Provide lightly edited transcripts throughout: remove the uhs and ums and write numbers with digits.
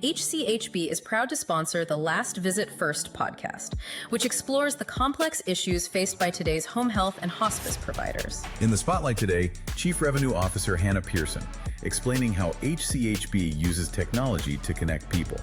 HCHB is proud to sponsor the Last Visit First podcast, which explores the complex issues faced by today's home health and hospice providers. In the spotlight today, Chief Revenue Officer Hannah Pearson, explaining how HCHB uses technology to connect people.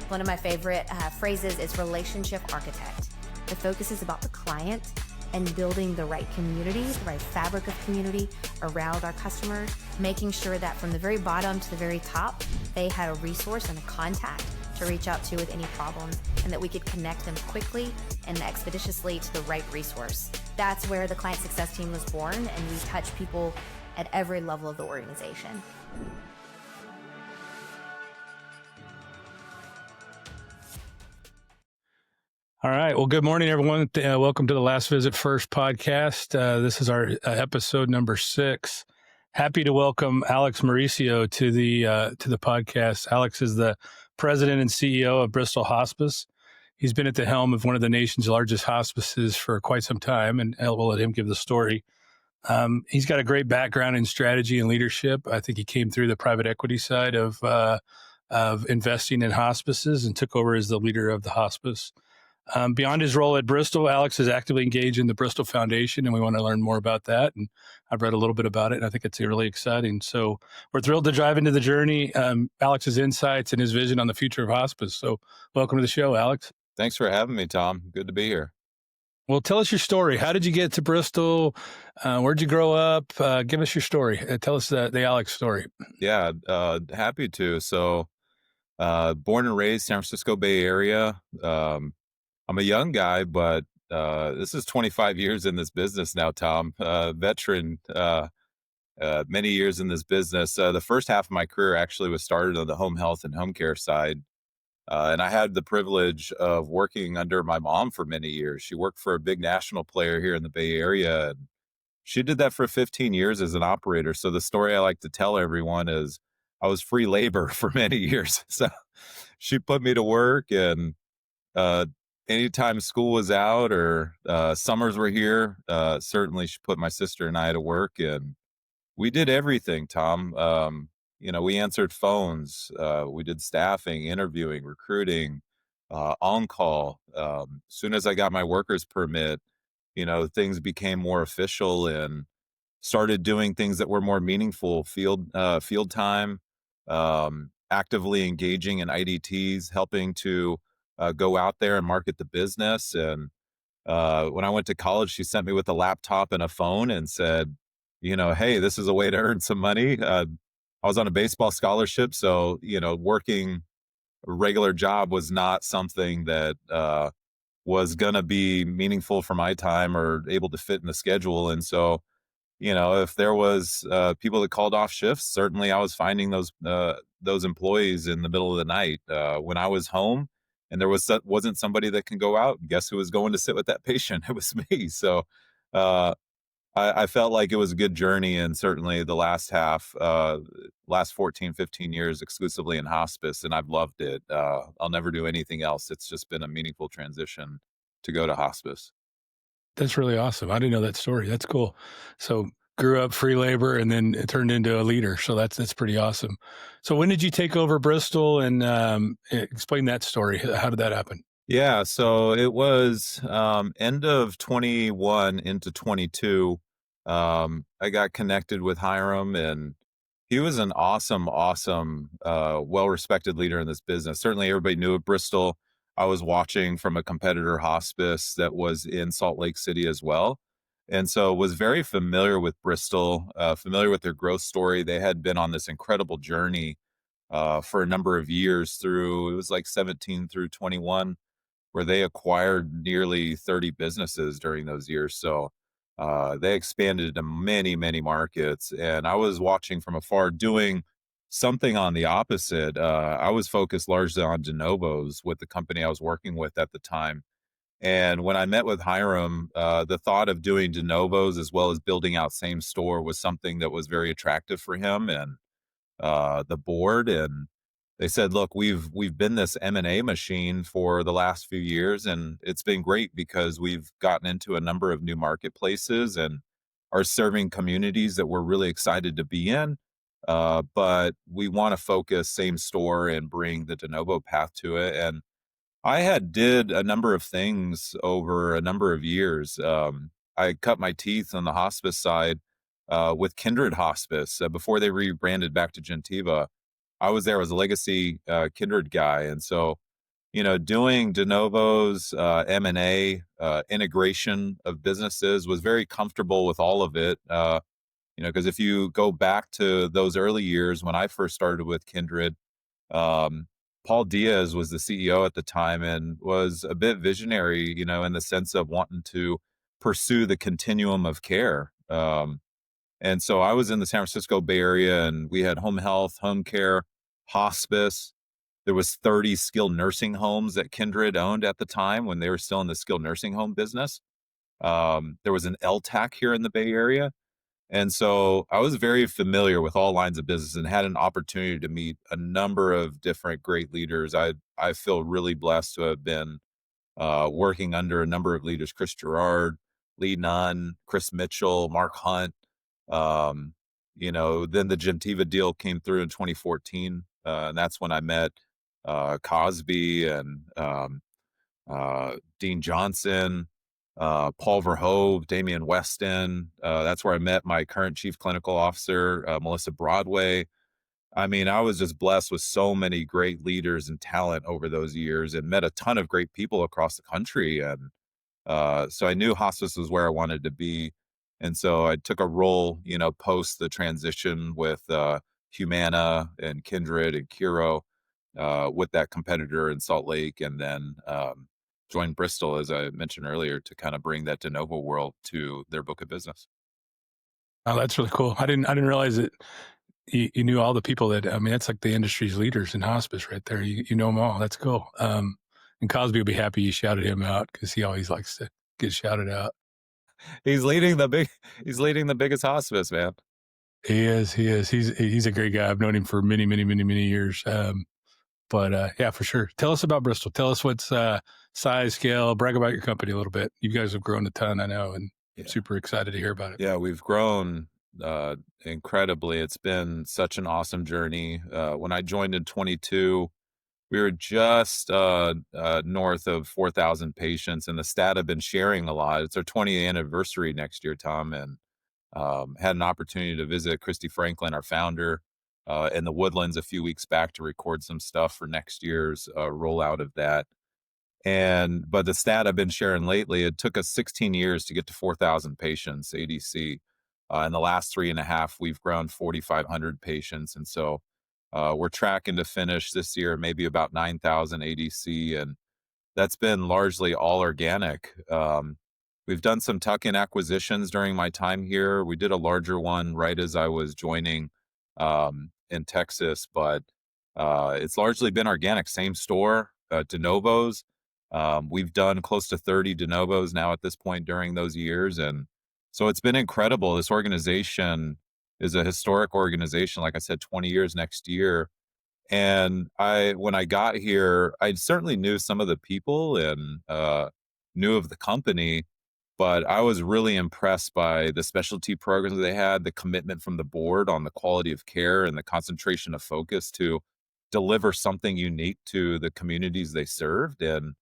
One of my favorite phrases is relationship architect. The focus is about the client and building the right community, the right fabric of community around our customers, making sure that from the very bottom to the very top, they had a resource and a contact to reach out to with any problems, and that we could connect them quickly and expeditiously to the right resource. That's where the client success team was born, and we touch people at every level of the organization. All right. Well, good morning, everyone. Welcome to the Last Visit First podcast. This is our episode number 6. Happy to welcome Alex Mauricio to the podcast. Alex is the president and CEO of Bristol Hospice. He's been at the helm of one of the nation's largest hospices for quite some time, and we'll let him give the story. He's got a great background in strategy and leadership. I think he came through the private equity side of investing in hospices and took over as the leader of the hospice. Beyond his role at Bristol, Alex is actively engaged in the Bristol Foundation, and we want to learn more about that. And I've read a little bit about it, and I think it's really exciting. So we're thrilled to dive into the journey, Alex's insights and his vision on the future of hospice. So welcome to the show, Alex. Thanks for having me, Tom. Good to be here. Well, tell us your story. How did you get to Bristol? Where'd you grow up? Give us your story. Tell us the Alex story. Yeah, happy to. So born and raised San Francisco Bay Area. I'm a young guy, but this is 25 years in this business now, Tom. Veteran, many years in this business. The first half of my career actually was started on the home health and home care side. And I had the privilege of working under my mom for many years. She worked for a big national player here in the Bay Area. And she did that for 15 years as an operator. So the story I like to tell everyone is I was free labor for many years. So she put me to work, and anytime school was out or summers were here, certainly she put my sister and I to work, and we did everything, Tom. We answered phones, we did staffing, interviewing, recruiting, on-call. As soon as I got my worker's permit, things became more official and started doing things that were more meaningful, field time, actively engaging in IDTs, helping to go out there and market the business. And when I went to college, she sent me with a laptop and a phone and said, hey, this is a way to earn some money. I was on a baseball scholarship, so, working a regular job was not something that was going to be meaningful for my time or able to fit in the schedule. And so, if there was people that called off shifts, certainly I was finding those employees in the middle of the night. When I was home, and there wasn't somebody that can go out, guess who was going to sit with that patient? It was me. So I felt like it was a good journey, and certainly the last 14, 15 years exclusively in hospice, and I've loved it. I'll never do anything else. It's just been a meaningful transition to go to hospice. That's really awesome. I didn't know that story. That's cool. So grew up free labor and then it turned into a leader. So that's pretty awesome. So when did you take over Bristol, and explain that story? How did that happen? Yeah. So it was end of 21 into 22. I got connected with Hiram, and he was an awesome, well-respected leader in this business. Certainly everybody knew of Bristol. I was watching from a competitor hospice that was in Salt Lake City as well. And so was very familiar with Bristol, familiar with their growth story. They had been on this incredible journey for a number of years it was like 17 through 21, where they acquired nearly 30 businesses during those years. So they expanded into many, many markets. And I was watching from afar, doing something on the opposite. I was focused largely on de novos with the company I was working with at the time. And when I met with Hiram, the thought of doing de novos as well as building out same store was something that was very attractive for him and the board. And they said, look, we've been this M&A machine for the last few years, and it's been great because we've gotten into a number of new marketplaces and are serving communities that we're really excited to be in. but we want to focus same store and bring the de novo path to it. And I had did a number of things over a number of years. I cut my teeth on the hospice side with Kindred Hospice before they rebranded back to Gentiva. I was there as a legacy Kindred guy, and so doing de novos, M&A, integration of businesses was very comfortable with all of it. Because if you go back to those early years when I first started with Kindred, Paul Diaz was the CEO at the time and was a bit visionary, in the sense of wanting to pursue the continuum of care. And so I was in the San Francisco Bay Area, and we had home health, home care, hospice. There was 30 skilled nursing homes that Kindred owned at the time when they were still in the skilled nursing home business. There was an LTAC here in the Bay Area. And so I was very familiar with all lines of business and had an opportunity to meet a number of different great leaders. I feel really blessed to have been working under a number of leaders: Chris Gerard, Lee Nunn, Chris Mitchell, Mark Hunt. Then the Gentiva deal came through in 2014. And that's when I met Cosby and Dean Johnson, Paul Verhoeven, Damian Weston. That's where I met my current chief clinical officer, Melissa Broadway. I mean, I was just blessed with so many great leaders and talent over those years, and met a ton of great people across the country. And so I knew hospice was where I wanted to be. And so I took a role, post the transition with Humana and Kindred and Curo, with that competitor in Salt Lake, and then joined Bristol, as I mentioned earlier, to kind of bring that de novo world to their book of business. Oh, that's really cool. I didn't realize that you knew all the people that, I mean, that's like the industry's leaders in hospice right there. You know them all. That's cool. And Cosby will be happy you shouted him out, because he always likes to get shouted out. He's leading the biggest hospice, man. He is. He's a great guy. I've known him for many, many, many, many years. But yeah, for sure. Tell us about Bristol. Tell us what's size, scale, brag about your company a little bit. You guys have grown a ton, I know, and super excited to hear about it. Yeah, we've grown incredibly. It's been such an awesome journey. When I joined in 22, we were just north of 4,000 patients, and the stat I've been sharing a lot. It's our 20th anniversary next year, Tom, and had an opportunity to visit Christie Franklin, our founder, in the Woodlands a few weeks back to record some stuff for next year's rollout of that. But the stat I've been sharing lately, it took us 16 years to get to 4,000 patients ADC. In the last 3.5, we've grown 4,500 patients. And so we're tracking to finish this year, maybe about 9,000 ADC. And that's been largely all organic. We've done some tuck-in acquisitions during my time here. We did a larger one right as I was joining in Texas, but it's largely been organic, same store, de novos. We've done close to 30 de novos now at this point during those years. And so it's been incredible. This organization is a historic organization. Like I said, 20 years next year. And when I got here, I certainly knew some of the people and knew of the company, but I was really impressed by the specialty programs they had, the commitment from the board on the quality of care, and the concentration of focus to deliver something unique to the communities they served. And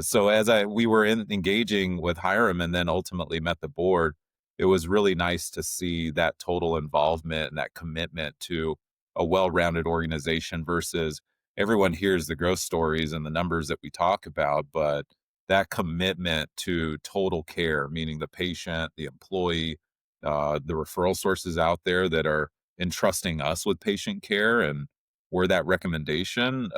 so as we were engaging with Hiram and then ultimately met the board, it was really nice to see that total involvement and that commitment to a well-rounded organization versus everyone hears the growth stories and the numbers that we talk about, but that commitment to total care, meaning the patient, the employee, the referral sources out there that are entrusting us with patient care, and we're that recommendation.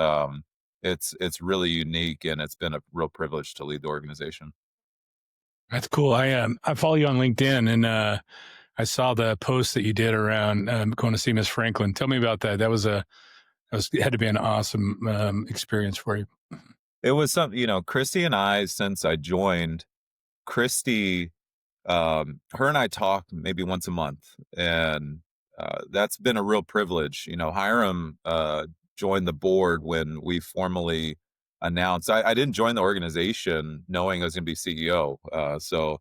It's really unique, and it's been a real privilege to lead the organization. That's cool. I follow you on LinkedIn, and I saw the post that you did around going to see Miss Franklin. Tell me about that. It had to be an awesome experience for you. It was Christie and I, since I joined, Christie, her and I talk maybe once a month, and that's been a real privilege. Hiram joined the board when we formally announced. I didn't join the organization knowing I was going to be CEO. So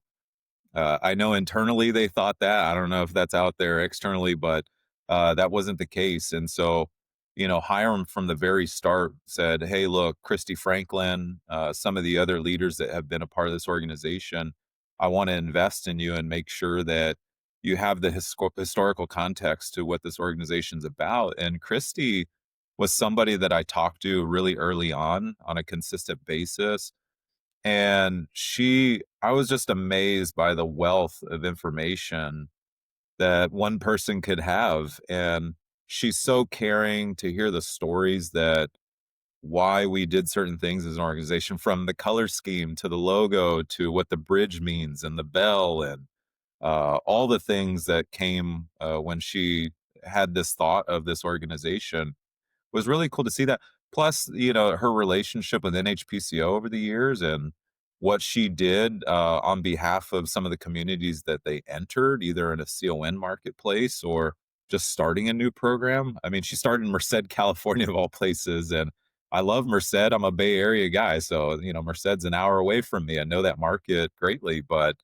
I know internally they thought that. I don't know if that's out there externally, but that wasn't the case. And so, Hiram from the very start said, "Hey, look, Christie Franklin, some of the other leaders that have been a part of this organization, I want to invest in you and make sure that you have the historical context to what this organization's about." And Christie was somebody that I talked to really early on a consistent basis. And I was just amazed by the wealth of information that one person could have. And she's so caring to hear the stories that why we did certain things as an organization, from the color scheme to the logo to what the bridge means and the bell and all the things that came when she had this thought of this organization. Was really cool to see that. Plus, her relationship with NHPCO over the years and what she did on behalf of some of the communities that they entered, either in a CON marketplace or just starting a new program. I mean, she started in Merced, California, of all places. And I love Merced. I'm a Bay Area guy. So, Merced's an hour away from me. I know that market greatly. But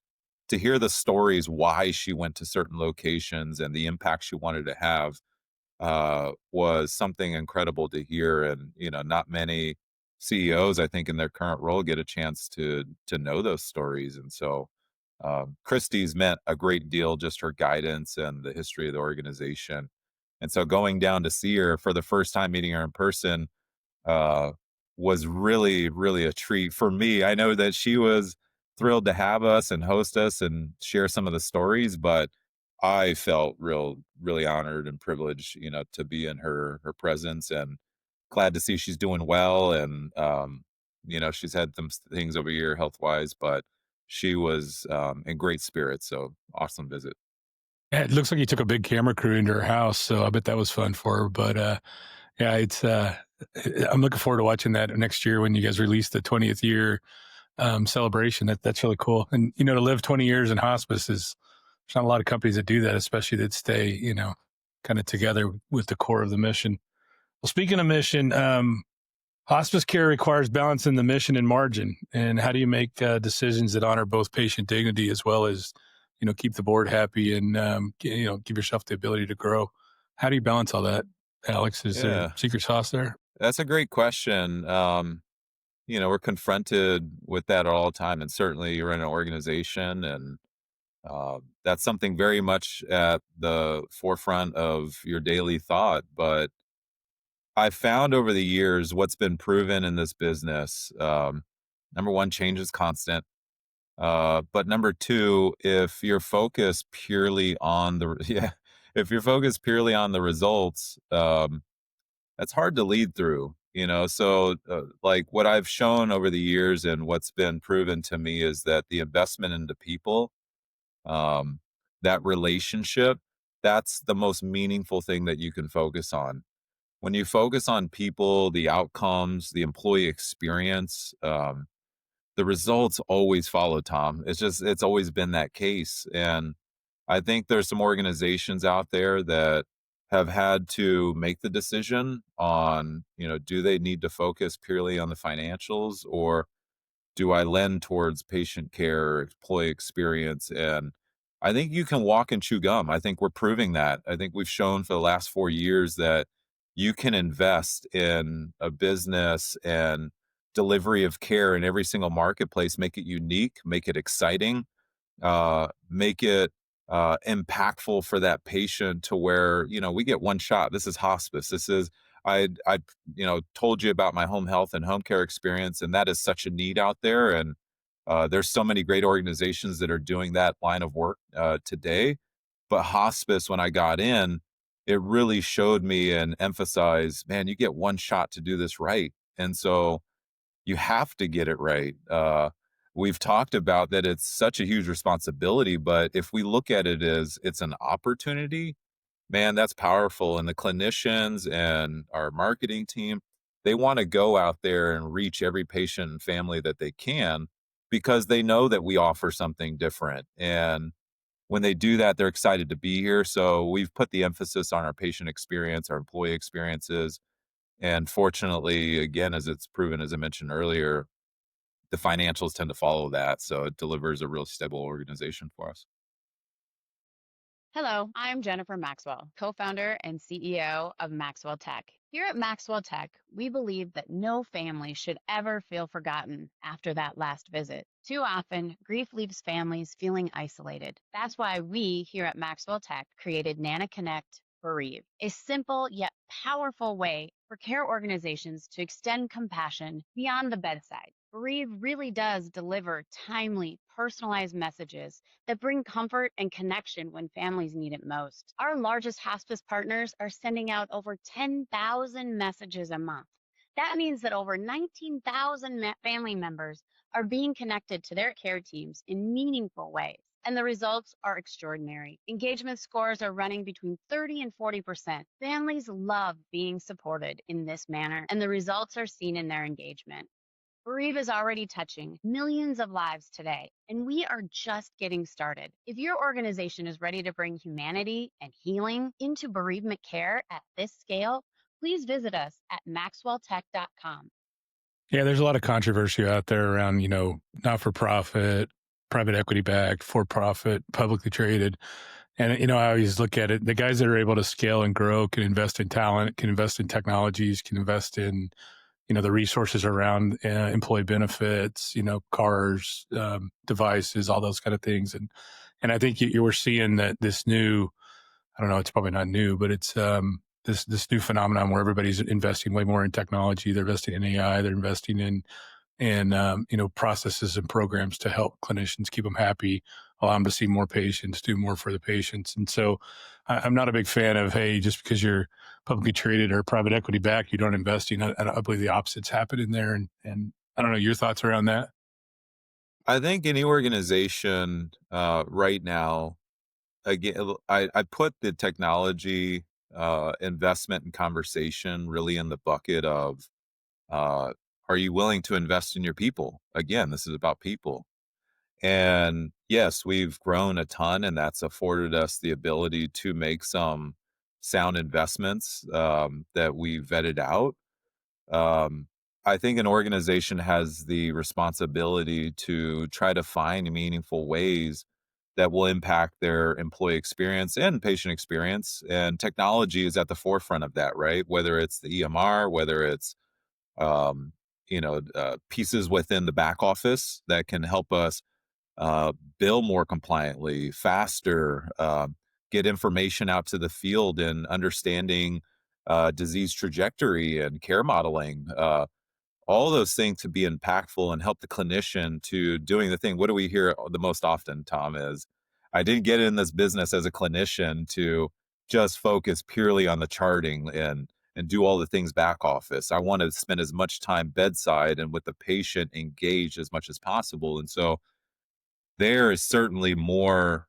to hear the stories why she went to certain locations and the impact she wanted to have was something incredible to hear. And, not many CEOs, I think, in their current role get a chance to know those stories. And so Christie's meant a great deal, just her guidance and the history of the organization. And so going down to see her for the first time, meeting her in person, uh, was really, really a treat for me. I know that she was thrilled to have us and host us and share some of the stories, but I felt really honored and privileged, to be in her presence, and glad to see she's doing well. And, she's had some things over here health wise, but she was in great spirits. So awesome visit. Yeah, it looks like you took a big camera crew into her house, so I bet that was fun for her. But yeah, I'm looking forward to watching that next year when you guys release the 20th year celebration. That's really cool. And to live 20 years in hospice there's not a lot of companies that do that, especially that stay kind of together with the core of the mission. Well, speaking of mission, hospice care requires balance in the mission and margin. And how do you make decisions that honor both patient dignity as well as keep the board happy and give yourself the ability to grow? How do you balance all that, Alex? Is there Yeah, secret sauce there? that's a great question. We're confronted with that all the time, and certainly you're in an organization, and that's something very much at the forefront of your daily thought. But I found over the years what's been proven in this business. Number one, change is constant. But number two, if you're focused purely on the yeah, if you're focused purely on the results, that's hard to lead through. So like what I've shown over the years and what's been proven to me is that the investment into people, um, that relationship, that's the most meaningful thing that you can focus on. When you focus on people, the outcomes, the employee experience, the results always follow, Tom. It's always been that case. And I think there's some organizations out there that have had to make the decision on, do they need to focus purely on the financials, or do I lend towards patient care, employee experience? And I think you can walk and chew gum. I think we're proving that. I think we've shown for the last 4 years that you can invest in a business and delivery of care in every single marketplace, make it unique, make it exciting, make it impactful for that patient, to where, we get one shot. This is hospice. This is, I told you about my home health and home care experience, and that is such a need out there. And there's so many great organizations that are doing that line of work today. But hospice, when I got in, it really showed me and emphasized, man, you get one shot to do this right. And so you have to get it right. We've talked about that it's such a huge responsibility, but if we look at it as it's an opportunity, man, that's powerful. And the clinicians and our marketing team, they want to go out there and reach every patient and family that they can, because they know that we offer something different. And when they do that, they're excited to be here. So we've put the emphasis on our patient experience, our employee experiences. And fortunately, again, as it's proven, as I mentioned earlier, the financials tend to follow that. So it delivers a real stable organization for us. Hello, I'm Jennifer Maxwell, co-founder and CEO of Maxwell TEC. Here at Maxwell TEC, we believe that no family should ever feel forgotten after that last visit. Too often, grief leaves families feeling isolated. That's why we here at Maxwell TEC created Nana Connect Bereave, a simple yet powerful way for care organizations to extend compassion beyond the bedside. Bereave really does deliver timely, personalized messages that bring comfort and connection when families need it most. Our largest hospice partners are sending out over 10,000 messages a month. That means that over 19,000 family members are being connected to their care teams in meaningful ways. And the results are extraordinary. Engagement scores are running between 30 and 40%. Families love being supported in this manner, and the results are seen in their engagement. Bereave is already touching millions of lives today, and we are just getting started. If your organization is ready to bring humanity and healing into bereavement care at this scale, please visit us at maxwelltech.com. Yeah, there's a lot of controversy out there around, not-for-profit, private equity-backed, for-profit, publicly traded. And, I always look at it, the guys that are able to scale and grow can invest in talent, can invest in technologies, can invest in, the resources around employee benefits, cars, devices, all those kind of things. And I think you were seeing that this new, I don't know, it's probably not new, but it's this new phenomenon where everybody's investing way more in technology. They're investing in AI. They're investing in processes and programs to help clinicians keep them happy, allow them to see more patients, do more for the patients. And so I'm not a big fan of, hey, just because you're publicly traded or private equity backed, you don't invest. I believe the opposite's happened in there. And I don't know, your thoughts around that? I think any organization right now, again, I put the technology investment and conversation really in the bucket of are you willing to invest in your people? Again, this is about people. And yes, we've grown a ton, and that's afforded us the ability to make some sound investments that we vetted out. Um, I think an organization has the responsibility to try to find meaningful ways that will impact their employee experience and patient experience. And technology is at the forefront of that, right? Whether it's the EMR, whether it's um, pieces within the back office that can help us bill more compliantly, faster, get information out to the field and understanding disease trajectory and care modeling. All those things to be impactful and help the clinician to doing the thing. What do we hear the most often, Tom, is I didn't get in this business as a clinician to just focus purely on the charting and do all the things back office. I want to spend as much time bedside and with the patient engaged as much as possible. And so there is certainly more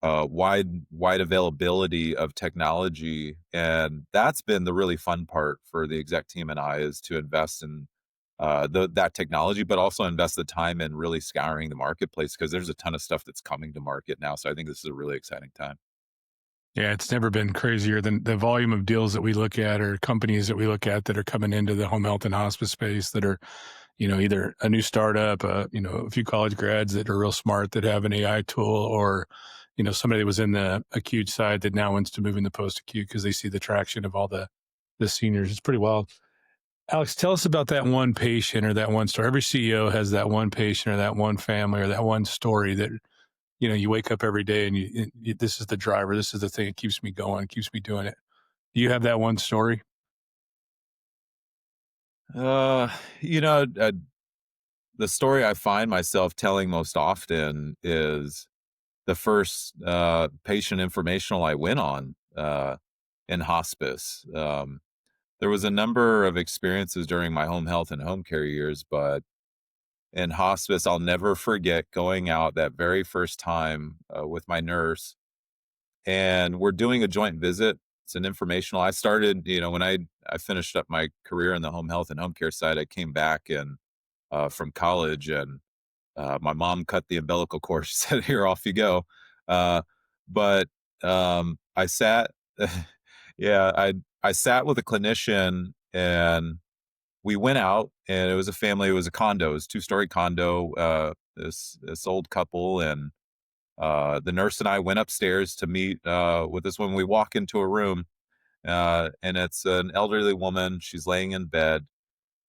wide availability of technology, and that's been the really fun part for the exec team and I, is to invest in that technology, but also invest the time in really scouring the marketplace, because there's a ton of stuff that's coming to market now. So I think this is a really exciting time. Yeah, it's never been crazier than the volume of deals that we look at, or companies that we look at that are coming into the home health and hospice space that are, either a new startup, a few college grads that are real smart that have an AI tool, or, somebody that was in the acute side that now wants to move into post-acute because they see the traction of all the seniors. It's pretty wild. Alex, tell us about that one patient or that one story. Every CEO has that one patient or that one family or that one story that, you wake up every day and this is the driver. This is the thing that keeps me going, keeps me doing it. Do you have that one story? Uh, the story I find myself telling most often is the first patient informational I went on in hospice. There was a number of experiences during my home health and home care years, but in hospice, I'll never forget going out that very first time with my nurse, and we're doing a joint visit. It's an informational. I started, when I finished up my career in the home health and home care side, I came back and from college, and my mom cut the umbilical cord. She said, "Here, off you go." Uh, but I sat, yeah, I sat with a clinician, and we went out, and it was a family. It was a condo. It was a 2-story condo. This old couple, and The nurse and I went upstairs to meet with this woman. We walk into a room, and it's an elderly woman. She's laying in bed,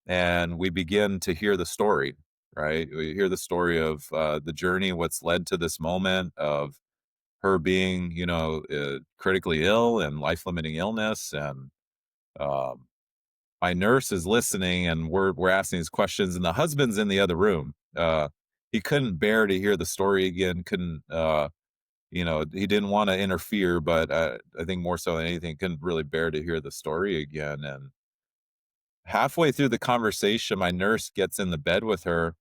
and we begin to hear the story, right? We hear the story of the journey, what's led to this moment of her being, critically ill and life-limiting illness. And um, my nurse is listening, and we're asking these questions, and the husband's in the other room. He couldn't bear to hear the story again. Couldn't, he didn't want to interfere, but I think more so than anything, couldn't really bear to hear the story again. And halfway through the conversation, my nurse gets in the bed with her,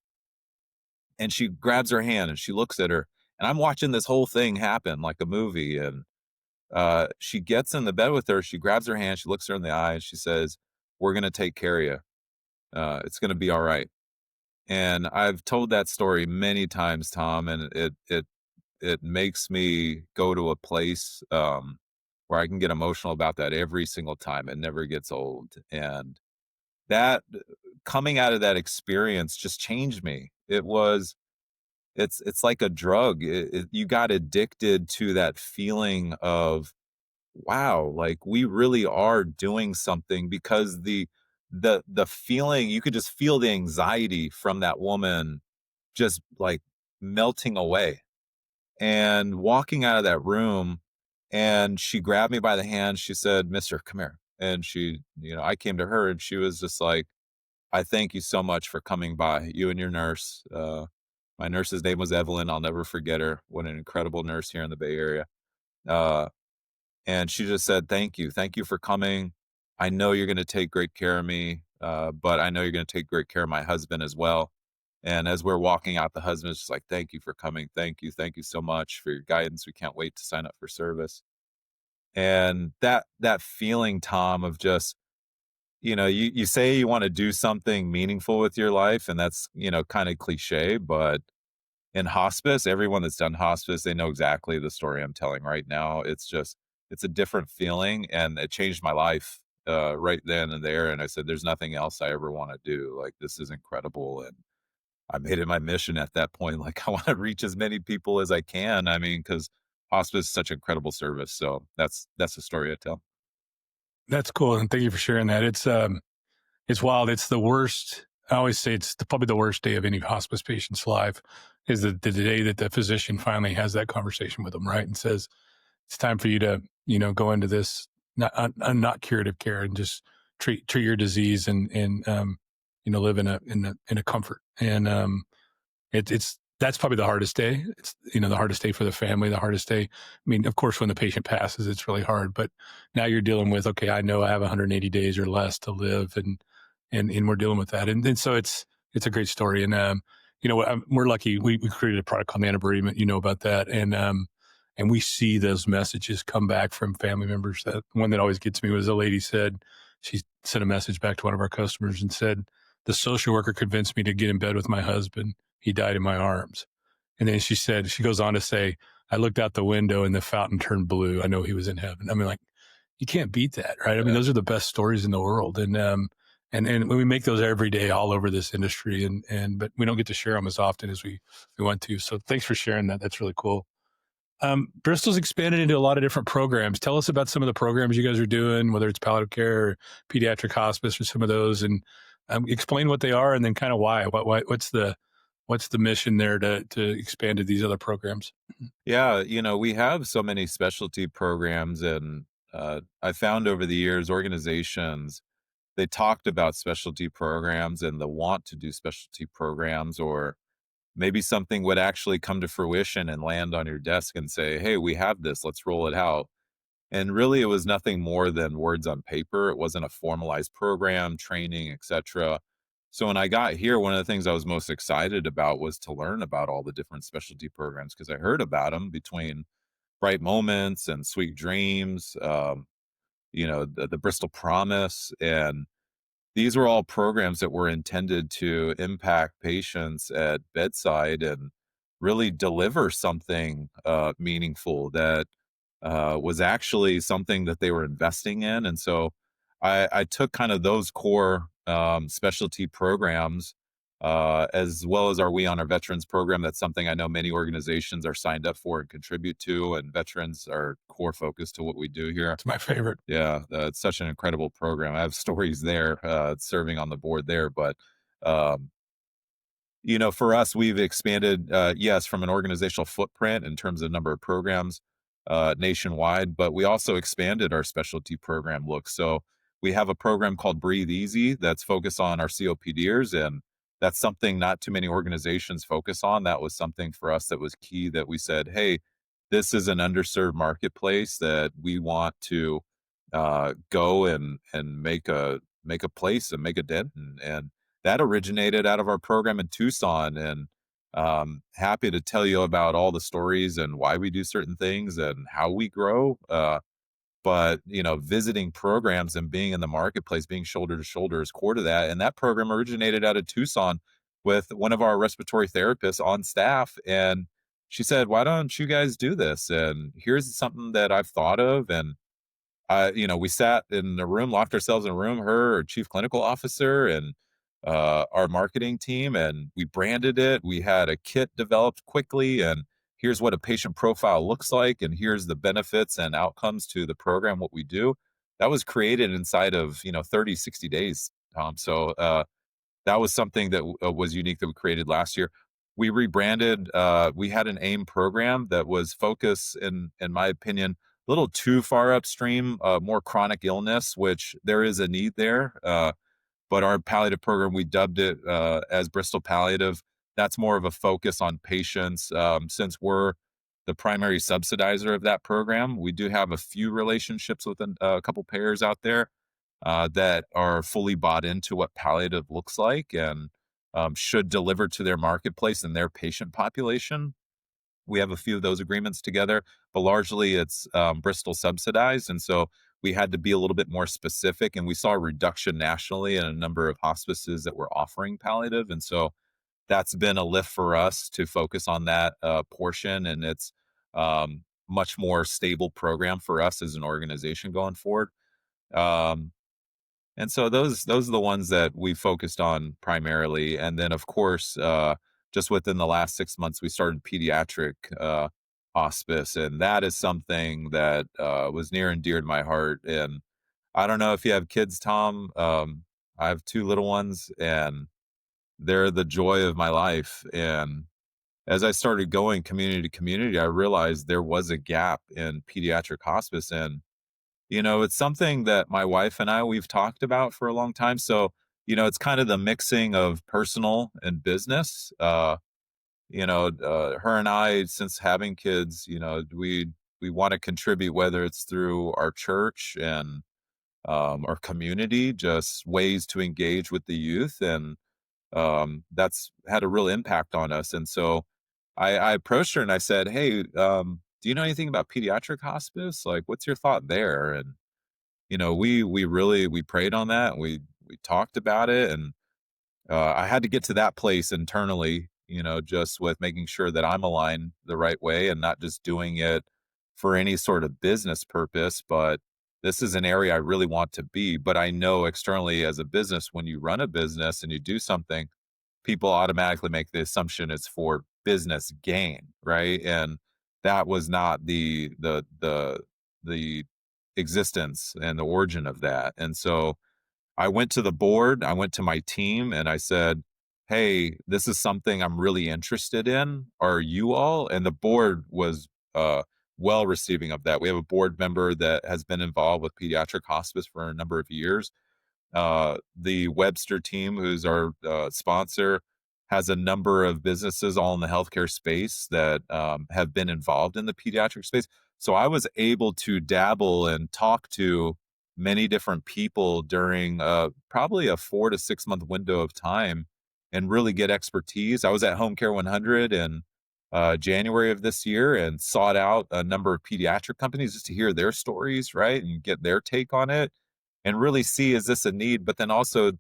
and she grabs her hand and she looks at her, and I'm watching this whole thing happen like a movie. And she gets in the bed with her. She grabs her hand. She looks her in the eye, and she says, "We're going to take care of you. It's going to be all right." And I've told that story many times, Tom, and it makes me go to a place where I can get emotional about that every single time. It never gets old. And that coming out of that experience just changed me. It's like a drug. You got addicted to that feeling of, wow, like we really are doing something, because the feeling, you could just feel the anxiety from that woman just like melting away. And walking out of that room, and she grabbed me by the hand. She said, "Mister, come here." And she, I came to her, and she was just like, "I thank you so much for coming by, you and your nurse." My nurse's name was Evelyn. I'll never forget her. What an incredible nurse here in the Bay Area. Uh, and she just said, "Thank you. Thank you for coming. I know you're going to take great care of me, but I know you're going to take great care of my husband as well." And as we're walking out, the husband's just like, "Thank you for coming. Thank you. Thank you so much for your guidance. We can't wait to sign up for service." And that feeling, Tom, of just, you say you want to do something meaningful with your life, and that's, kind of cliche, but in hospice, everyone that's done hospice, they know exactly the story I'm telling right now. It's a different feeling, and it changed my life right then and there. And I said, there's nothing else I ever want to do. Like, this is incredible. And I made it my mission at that point. Like, I want to reach as many people as I can. I mean, because hospice is such incredible service. So that's the story I tell. That's cool, and thank you for sharing that. It's wild. It's the worst. I always say probably the worst day of any hospice patient's life is the day that the physician finally has that conversation with them, right, and says, "It's time for you to, go into this not curative care and just treat your disease and live in a comfort." And it's that's probably the hardest day. It's the hardest day for the family, the hardest day. I mean, of course, when the patient passes, it's really hard. But now you're dealing with, okay, I know I have 180 days or less to live, and we're dealing with that. And so it's a great story. And we're lucky. We created a product called Nano Bereavement. You know about that, and we see those messages come back from family members. That one that always gets me was a lady said, she sent a message back to one of our customers and said, "The social worker convinced me to get in bed with my husband. He died in my arms." And then she goes on to say, "I looked out the window and the fountain turned blue. I know he was in heaven." I mean, like, you can't beat that, right? I mean, those are the best stories in the world. And when we make those every day all over this industry, but we don't get to share them as often as we want to. So thanks for sharing that. That's really cool. Bristol's expanded into a lot of different programs. Tell us about some of the programs you guys are doing, whether it's palliative care or pediatric hospice or some of those, and explain what they are and then kind of why. What's the mission there to expand to these other programs? Yeah, we have so many specialty programs, and I found over the years, organizations, they talked about specialty programs and the want to do specialty programs, or maybe something would actually come to fruition and land on your desk and say, "Hey, we have this, let's roll it out." And really, it was nothing more than words on paper. It wasn't a formalized program, training, etc. So when I got here, one of the things I was most excited about was to learn about all the different specialty programs, because I heard about them between Bright Moments and Sweet Dreams, the Bristol Promise. And these were all programs that were intended to impact patients at bedside and really deliver something meaningful that was actually something that they were investing in. And so I took kind of those core specialty programs as well as our We On Our Veterans program. That's something I know many organizations are signed up for and contribute to, and veterans are core focus to what we do here. It's my favorite. Yeah, it's such an incredible program. I have stories there, serving on the board there, but um, for us, we've expanded, yes, from an organizational footprint in terms of number of programs nationwide, but we also expanded our specialty program look. So we have a program called Breathe Easy that's focused on our COPDers, and that's something not too many organizations focus on. That was something for us that was key, that we said, hey, this is an underserved marketplace that we want to go and make a place and make a dent in. And that originated out of our program in Tucson, and happy to tell you about all the stories and why we do certain things and how we grow. But visiting programs and being in the marketplace, being shoulder to shoulder is core to that. And that program originated out of Tucson with one of our respiratory therapists on staff. And she said, why don't you guys do this? And here's something that I've thought of. And we sat in a room, locked ourselves in a room, her, our chief clinical officer, and our marketing team, and we branded it. We had a kit developed quickly, and here's what a patient profile looks like, and here's the benefits and outcomes to the program, what we do. That was created inside of 30, 60 days, Tom. So that was something that was unique that we created last year. We rebranded. We had an AIM program that was focused, in my opinion, a little too far upstream, more chronic illness, which there is a need there. But our palliative program, we dubbed it as Bristol Palliative. That's more of a focus on patients. Since we're the primary subsidizer of that program, we do have a few relationships with a couple payers out there that are fully bought into what palliative looks like, and should deliver to their marketplace and their patient population. We have a few of those agreements together, but largely it's Bristol subsidized. And so we had to be a little bit more specific, and we saw a reduction nationally in a number of hospices that were offering palliative. And so that's been a lift for us to focus on that portion. And it's much more stable program for us as an organization going forward. Um, and so those are the ones that we focused on primarily. And then, of course, just within the last 6 months, we started pediatric hospice, and that is something that was near and dear to my heart. And I don't know if you have kids, Tom. I have two little ones, and they're the joy of my life. And as I started going community to community, I realized there was a gap in pediatric hospice. And it's something that my wife and we've talked about for a long time. So, it's kind of the mixing of personal and business. Her and I, since having kids, we want to contribute, whether it's through our church and our community, just ways to engage with the youth. And that's had a real impact on us. And so I approached her and I said, hey, do you know anything about pediatric hospice? Like, what's your thought there? And, we prayed on that. We talked about it, and I had to get to that place internally, just with making sure that I'm aligned the right way and not just doing it for any sort of business purpose, but this is an area I really want to be. But I know externally as a business, when you run a business and you do something, people automatically make the assumption it's for business gain, right? And that was not the existence and the origin of that. And so I went to the board, I went to my team, and I said, hey, this is something I'm really interested in. Are you all? And the board was well receiving of that. We have a board member that has been involved with pediatric hospice for a number of years. The Webster team, who's our sponsor, has a number of businesses all in the healthcare space that have been involved in the pediatric space. So I was able to dabble and talk to many different people during probably a 4 to 6 month window of time and really get expertise. I was at Home Care 100 in January of this year and sought out a number of pediatric companies just to hear their stories, right, and get their take on it and really see, is this a need? But then also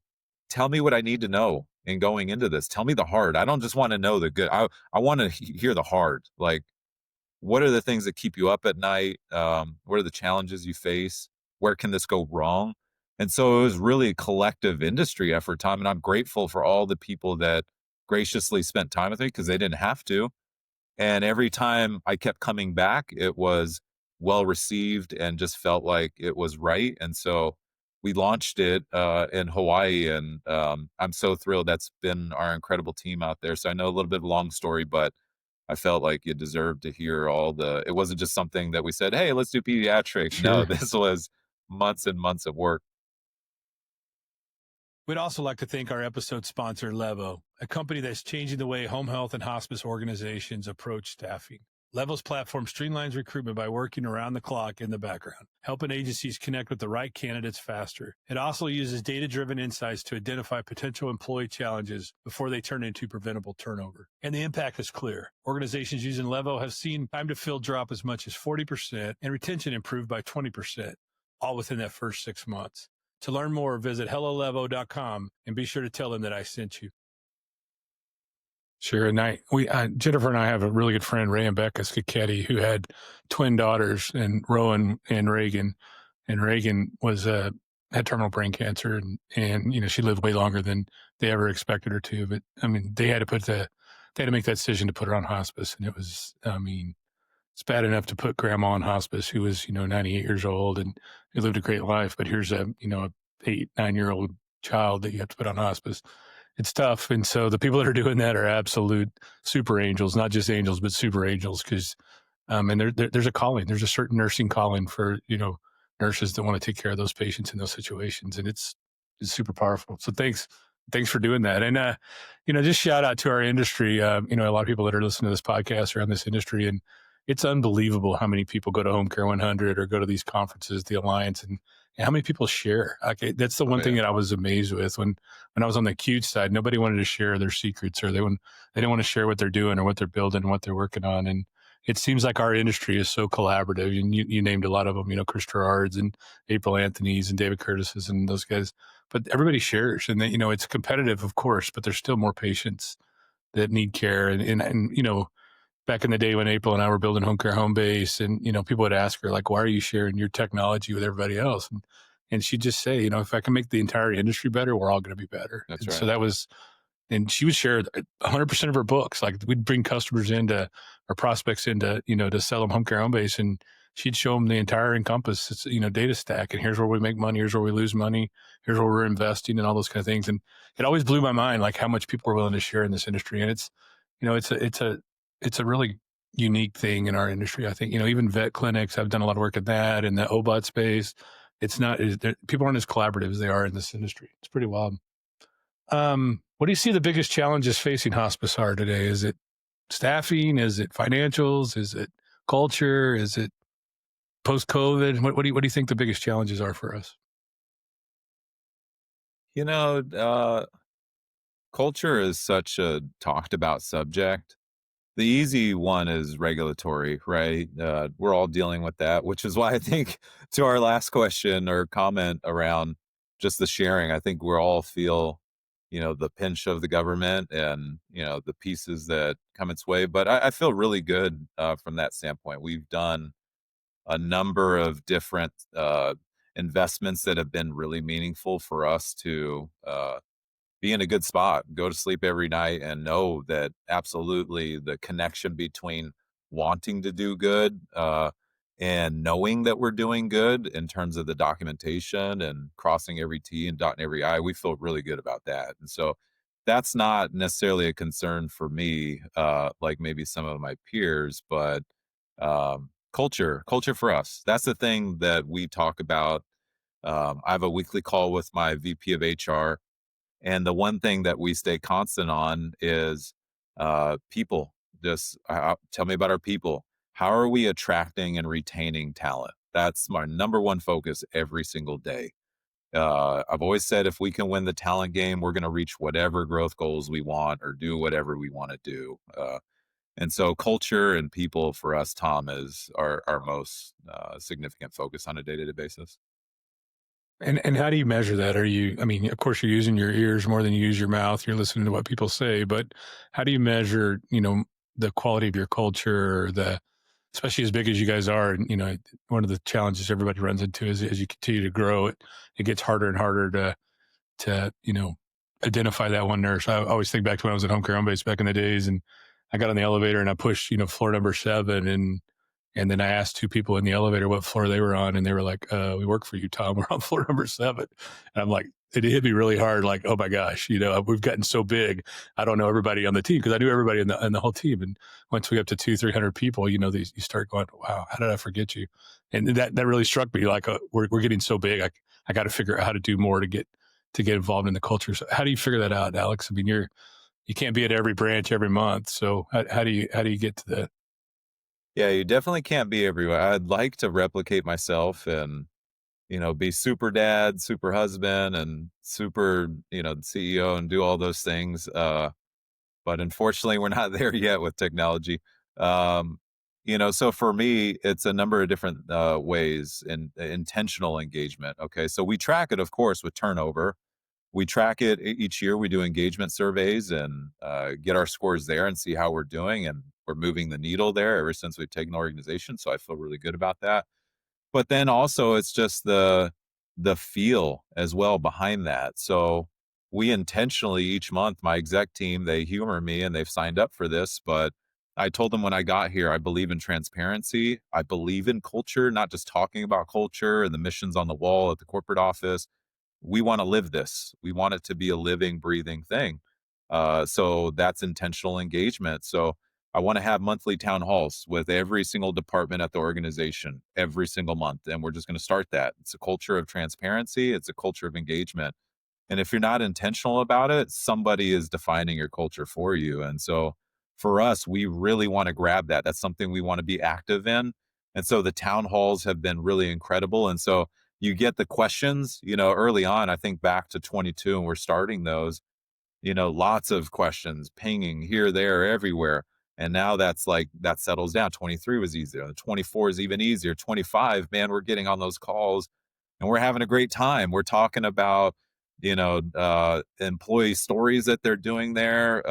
tell me what I need to know in going into this. Tell me the hard. I don't just want to know the good. I want to hear the hard. Like, what are the things that keep you up at night? What are the challenges you face? Where can this go wrong? And so it was really a collective industry effort, Tom. And I'm grateful for all the people that graciously spent time with me because they didn't have to. And every time I kept coming back, it was well received and just felt like it was right. And so we launched it in Hawaii, and I'm so thrilled. That's been our incredible team out there. So I know a little bit of a long story, but I felt like you deserved to hear all the. It wasn't just something that we said, "Hey, let's do pediatric." No, Sure. this was months and months of work. We'd also like to thank our episode sponsor, Levo, a company that's changing the way home health and hospice organizations approach staffing. Levo's platform streamlines recruitment by working around the clock in the background, helping agencies connect with the right candidates faster. It also uses data-driven insights to identify potential employee challenges before they turn into preventable turnover. And the impact is clear. Organizations using Levo have seen time to fill drop as much as 40% and retention improve by 20%, all within that first 6 months. To learn more, visit hellolevo.com and be sure to tell them that I sent you. Sure. And Jennifer and I have a really good friend, Ray and Becca Skiketti, who had twin daughters, and Rowan and Reagan. And Reagan had terminal brain cancer, and she lived way longer than they ever expected her to. But I mean, they had to make that decision to put her on hospice, and it was, it's bad enough to put grandma on hospice, who was 98 years old and who lived a great life, but here's a 8-9-year-old child that you have to put on hospice. It's tough. And so the people that are doing that are absolute super angels, not just angels, but super angels. Because, and there's a calling, there's a certain nursing calling for, nurses that want to take care of those patients in those situations. And it's super powerful. So thanks for doing that. And, just shout out to our industry. A lot of people that are listening to this podcast are in this industry, and it's unbelievable how many people go to Home Care 100 or go to these conferences, the Alliance, and how many people share. That's the one thing that I was amazed with when I was on the acute side. Nobody wanted to share their secrets, or they didn't want to share what they're doing or what they're building and what they're working on. And it seems like our industry is so collaborative. And you named a lot of them, Chris Gerard's and April Anthony's and David Curtis's and those guys. But everybody shares, and it's competitive, of course, but there's still more patients that need care. And back in the day when April and I were building Home Care Home Base, and, people would ask her, like, why are you sharing your technology with everybody else? And she'd just say, if I can make the entire industry better, we're all going to be better. That's right. So that was, and she would share 100% of her books. Like, we'd bring customers into, or prospects into, to sell them Home Care Home Base, and she'd show them the entire Encompass, data stack. And here's where we make money. Here's where we lose money. Here's where we're investing, and all those kind of things. And it always blew my mind, like, how much people are willing to share in this industry. And it's, it's a really unique thing in our industry. I think, even vet clinics, I've done a lot of work in that, and the OBOT space. People aren't as collaborative as they are in this industry. It's pretty wild. What do you see the biggest challenges facing hospice are today? Is it staffing? Is it financials? Is it culture? Is it post-COVID? What do you think the biggest challenges are for us? Culture is such a talked about subject. The easy one is regulatory, right? We're all dealing with that, which is why I think, to our last question or comment around just the sharing, I think we're all feel, the pinch of the government and, the pieces that come its way. But I feel really good from that standpoint. We've done a number of different investments that have been really meaningful for us to be in a good spot, go to sleep every night, and know that absolutely the connection between wanting to do good and knowing that we're doing good in terms of the documentation and crossing every T and dotting every I, we feel really good about that. And so that's not necessarily a concern for me, like maybe some of my peers, but culture for us. That's the thing that we talk about. I have a weekly call with my VP of HR. And the one thing that we stay constant on is people. Just tell me about our people. How are we attracting and retaining talent? That's my number one focus every single day. I've always said, if we can win the talent game, we're going to reach whatever growth goals we want or do whatever we want to do. And so culture and people for us, Tom, is our most significant focus on a day-to-day basis. And how do you measure that? Of course, you're using your ears more than you use your mouth. You're listening to what people say, but how do you measure, the quality of your culture, or the especially as big as you guys are. And, one of the challenges everybody runs into is as you continue to grow, it gets harder and harder to identify that one nurse. I always think back to when I was at Home Care Home Base back in the days, and I got on the elevator and I pushed, floor number 7, and then I asked 2 people in the elevator what floor they were on, and they were like, "We work for you, Tom. We're on floor number 7." And I'm like, it hit me really hard. Like, oh my gosh, we've gotten so big. I don't know everybody on the team because I knew everybody in the whole team. And once we got to 200-300 people, you start going, wow, how did I forget you? And that really struck me. Like, we're getting so big. I got to figure out how to do more to get involved in the culture. So how do you figure that out, Alex? I mean, you can't be at every branch every month. So how do you get to that? Yeah, you definitely can't be everywhere. I'd like to replicate myself and, be super dad, super husband, and super, CEO and do all those things. But unfortunately, we're not there yet with technology. So for me, it's a number of different ways in intentional engagement. Okay. So we track it, of course, with turnover. We track it each year. We do engagement surveys and get our scores there and see how we're doing. And we're moving the needle there ever since we've taken the organization. So I feel really good about that. But then also it's just the feel as well behind that. So we intentionally each month, my exec team, they humor me and they've signed up for this, but I told them when I got here, I believe in transparency. I believe in culture, not just talking about culture and the missions on the wall at the corporate office. We want to live this. We want it to be a living, breathing thing. So that's intentional engagement. So I want to have monthly town halls with every single department at the organization every single month. And we're just going to start that. It's a culture of transparency. It's a culture of engagement. And if you're not intentional about it, somebody is defining your culture for you. And so for us, we really want to grab that. That's something we want to be active in. And so the town halls have been really incredible. And so you get the questions, early on. I think back to 22 and we're starting those, lots of questions pinging here, there, everywhere. And now that settles down. 23 was easier. 24 is even easier. 25, man, we're getting on those calls and we're having a great time. We're talking about, employee stories that they're doing there,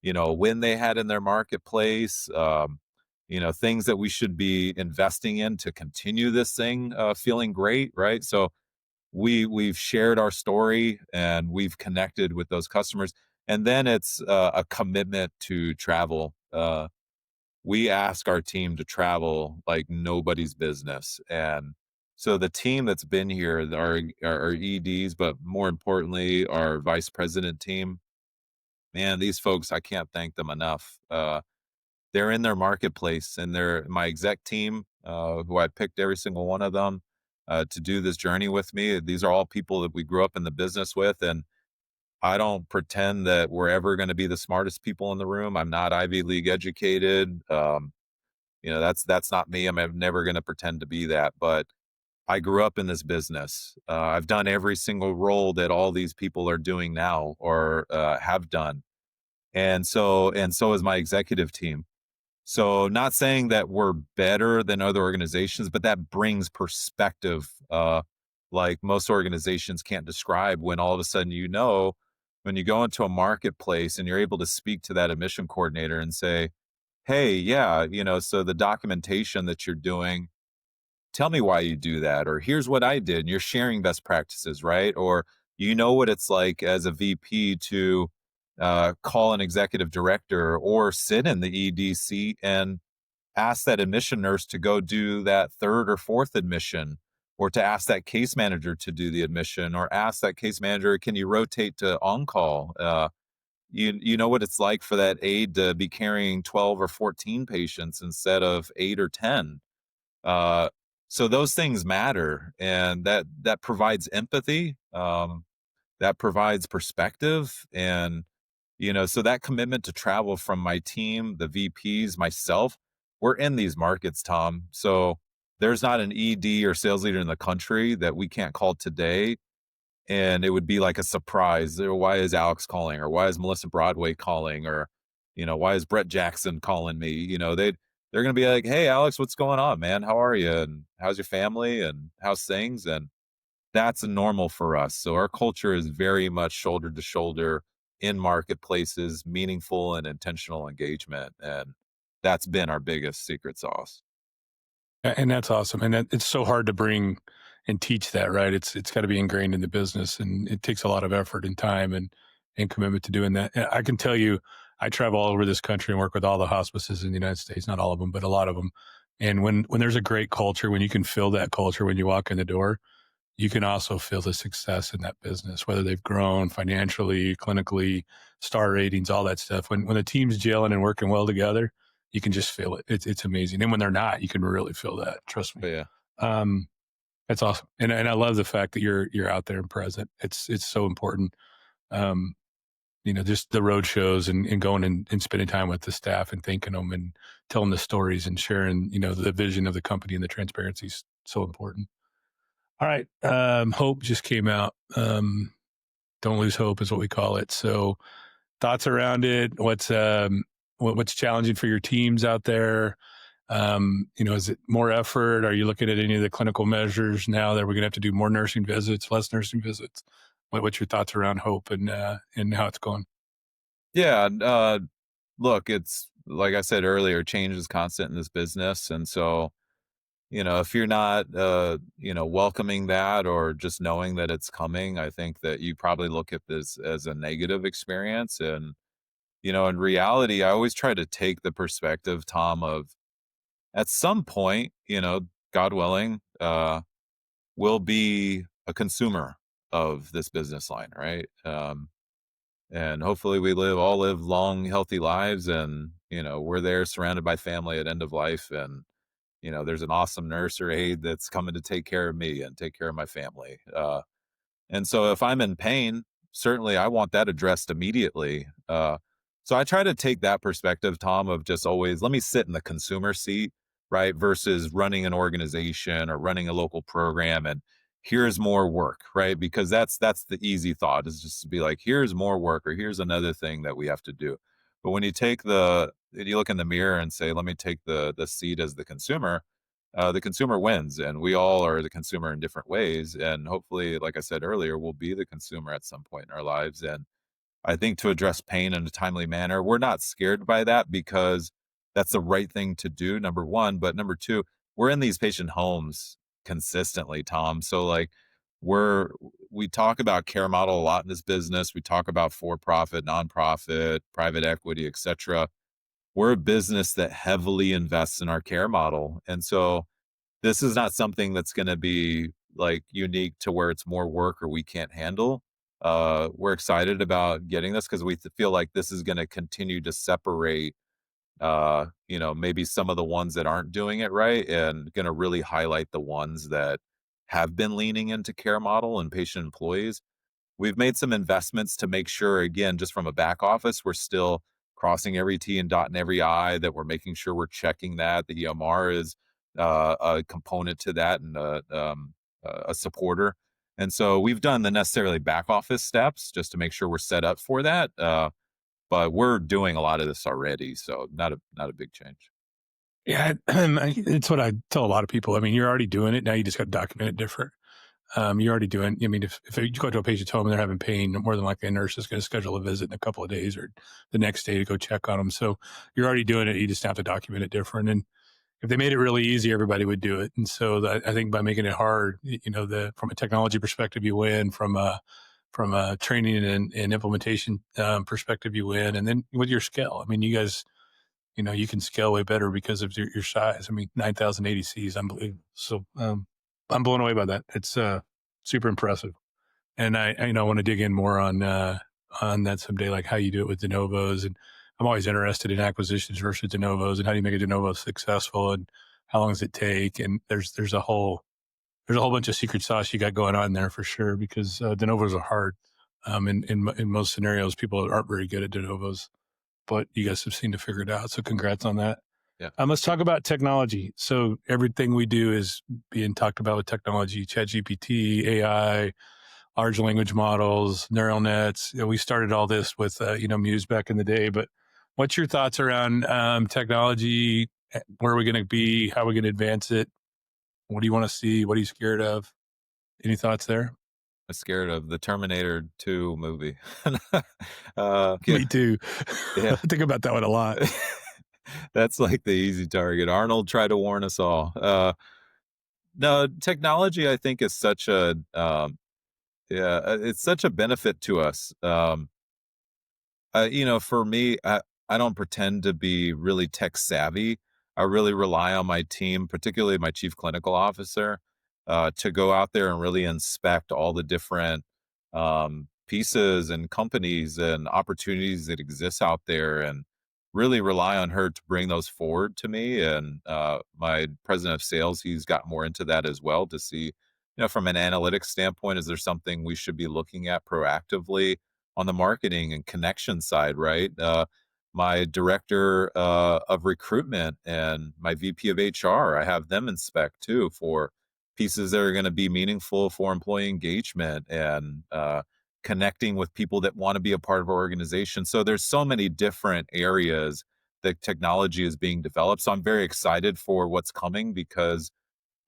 win they had in their marketplace, things that we should be investing in to continue this thing feeling great, right? So we've shared our story and we've connected with those customers. And then it's a commitment to travel. We ask our team to travel like nobody's business. And so the team that's been here, our EDs, but more importantly, our vice president team, man, these folks, I can't thank them enough. They're in their marketplace and they're my exec team, who I picked every single one of them to do this journey with me. These are all people that we grew up in the business with. And I don't pretend that we're ever going to be the smartest people in the room. I'm not Ivy League educated. That's not me. I'm never going to pretend to be that, but I grew up in this business. I've done every single role that all these people are doing now or have done. And so is my executive team. So not saying that we're better than other organizations, but that brings perspective, like most organizations can't describe when all of a sudden, when you go into a marketplace and you're able to speak to that admission coordinator and say, hey, yeah, so the documentation that you're doing, tell me why you do that, or here's what I did. And you're sharing best practices, right? Or what it's like as a VP to call an executive director or sit in the EDC and ask that admission nurse to go do that 3rd or 4th admission, or to ask that case manager to do the admission, or ask that case manager, can you rotate to on-call? You know what it's like for that aide to be carrying 12 or 14 patients instead of 8 or 10. So those things matter, and that provides empathy, that provides perspective. And so that commitment to travel from my team, the VPs, myself, we're in these markets, Tom. So there's not an ED or sales leader in the country that we can't call today, and it would be like a surprise. Why is Alex calling? Or why is Melissa Broadway calling? Or, why is Brett Jackson calling me? They're going to be like, hey, Alex, what's going on, man? How are you? And how's your family? And how's things? And that's normal for us. So our culture is very much shoulder to shoulder in marketplaces, meaningful and intentional engagement. And that's been our biggest secret sauce. And that's awesome. And it's so hard to bring and teach that, right? It's got to be ingrained in the business, and it takes a lot of effort and time and commitment to doing that. And I can tell you, I travel all over this country and work with all the hospices in the United States, not all of them, but a lot of them. And when there's a great culture, when you can feel that culture when you walk in the door, you can also feel the success in that business, whether they've grown financially, clinically, star ratings, all that stuff. When the team's gelling and working well together, you can just feel it. It's amazing. And when they're not, you can really feel that. Trust me. But yeah. That's awesome. And I love the fact that you're out there and present. It's so important. Just the road shows and going and spending time with the staff and thanking them and telling the stories and sharing, the vision of the company and the transparency is so important. All right. Hope just came out. Don't lose hope is what we call it. So thoughts around it. What's challenging for your teams out there? Is it more effort? Are you looking at any of the clinical measures now that we're going to have to do more nursing visits, less nursing visits? What's your thoughts around hope and how it's going? Yeah. Look, it's like I said earlier, change is constant in this business. And so, if you're not, welcoming that or just knowing that it's coming, I think that you probably look at this as a negative experience. And, in reality, I always try to take the perspective, Tom, of at some point, God willing, we'll be a consumer of this business line, right? And hopefully we all live long, healthy lives, and, we're there surrounded by family at end of life. And, there's an awesome nurse or aide that's coming to take care of me and take care of my family. And so if I'm in pain, certainly I want that addressed immediately. So I try to take that perspective, Tom, of just always, let me sit in the consumer seat, right? Versus running an organization or running a local program and here's more work, right? Because that's the easy thought, is just to be like, here's more work or here's another thing that we have to do. But when you you look in the mirror and say, let me take the seat as the consumer wins, and we all are the consumer in different ways. And hopefully, like I said earlier, we'll be the consumer at some point in our lives. And I think to address pain in a timely manner, we're not scared by that because that's the right thing to do, number one. But number two, we're in these patient homes consistently, Tom. So like we talk about care model a lot in this business. We talk about for-profit, nonprofit, private equity, et cetera. We're a business that heavily invests in our care model. And so this is not something that's going to be like unique to where it's more work or we can't handle. We're excited about getting this because we feel like this is going to continue to separate, maybe some of the ones that aren't doing it right, and going to really highlight the ones that have been leaning into care model and patient employees. We've made some investments to make sure, again, just from a back office, we're still crossing every T and dotting every I, that we're making sure we're checking that. The EMR is a component to that and a supporter. And so we've done the necessarily back office steps just to make sure we're set up for that. But we're doing a lot of this already, so not a big change. Yeah, it's what I tell a lot of people. I mean, you're already doing it now. You just got to document it different. You're already doing. I mean, if you go to a patient's home and they're having pain, more than likely a nurse is going to schedule a visit in a couple of days or the next day to go check on them. So you're already doing it. You just have to document it different. And if they made it really easy, everybody would do it. And so I think by making it hard, from a technology perspective, you win. From a training and implementation perspective, you win. And then with your scale, I mean, you guys, you can scale way better because of your size. I mean, 9,000 ADCs, unbelievable. So I'm blown away by that. It's super impressive. And I want to dig in more on that someday, like how you do it with de novos. And I'm always interested in acquisitions versus de novos and how do you make a de novo successful and how long does it take? And there's a whole bunch of secret sauce you got going on there for sure, because de novos are hard. In most scenarios, people aren't very good at de novos, but you guys have seemed to figure it out. So congrats on that. Yeah. Let's talk about technology. So everything we do is being talked about with technology, ChatGPT, AI, large language models, neural nets. We started all this with, Muse back in the day, but what's your thoughts around technology? Where are we going to be? How are we going to advance it? What do you want to see? What are you scared of? Any thoughts there? I'm scared of the Terminator 2 movie. Me too. Yeah. I think about that one a lot. That's like the easy target. Arnold tried to warn us all. No, technology, I think, is such a yeah, it's such a benefit to us. For me, I don't pretend to be really tech savvy. I really rely on my team, particularly my chief clinical officer, to go out there and really inspect all the different pieces and companies and opportunities that exist out there, and really rely on her to bring those forward to me. And my president of sales, he's got more into that as well to see, from an analytics standpoint, is there something we should be looking at proactively on the marketing and connection side, right? My director of recruitment and my VP of HR, I have them inspect too for pieces that are going to be meaningful for employee engagement and connecting with people that want to be a part of our organization. So there's so many different areas that technology is being developed. So I'm very excited for what's coming because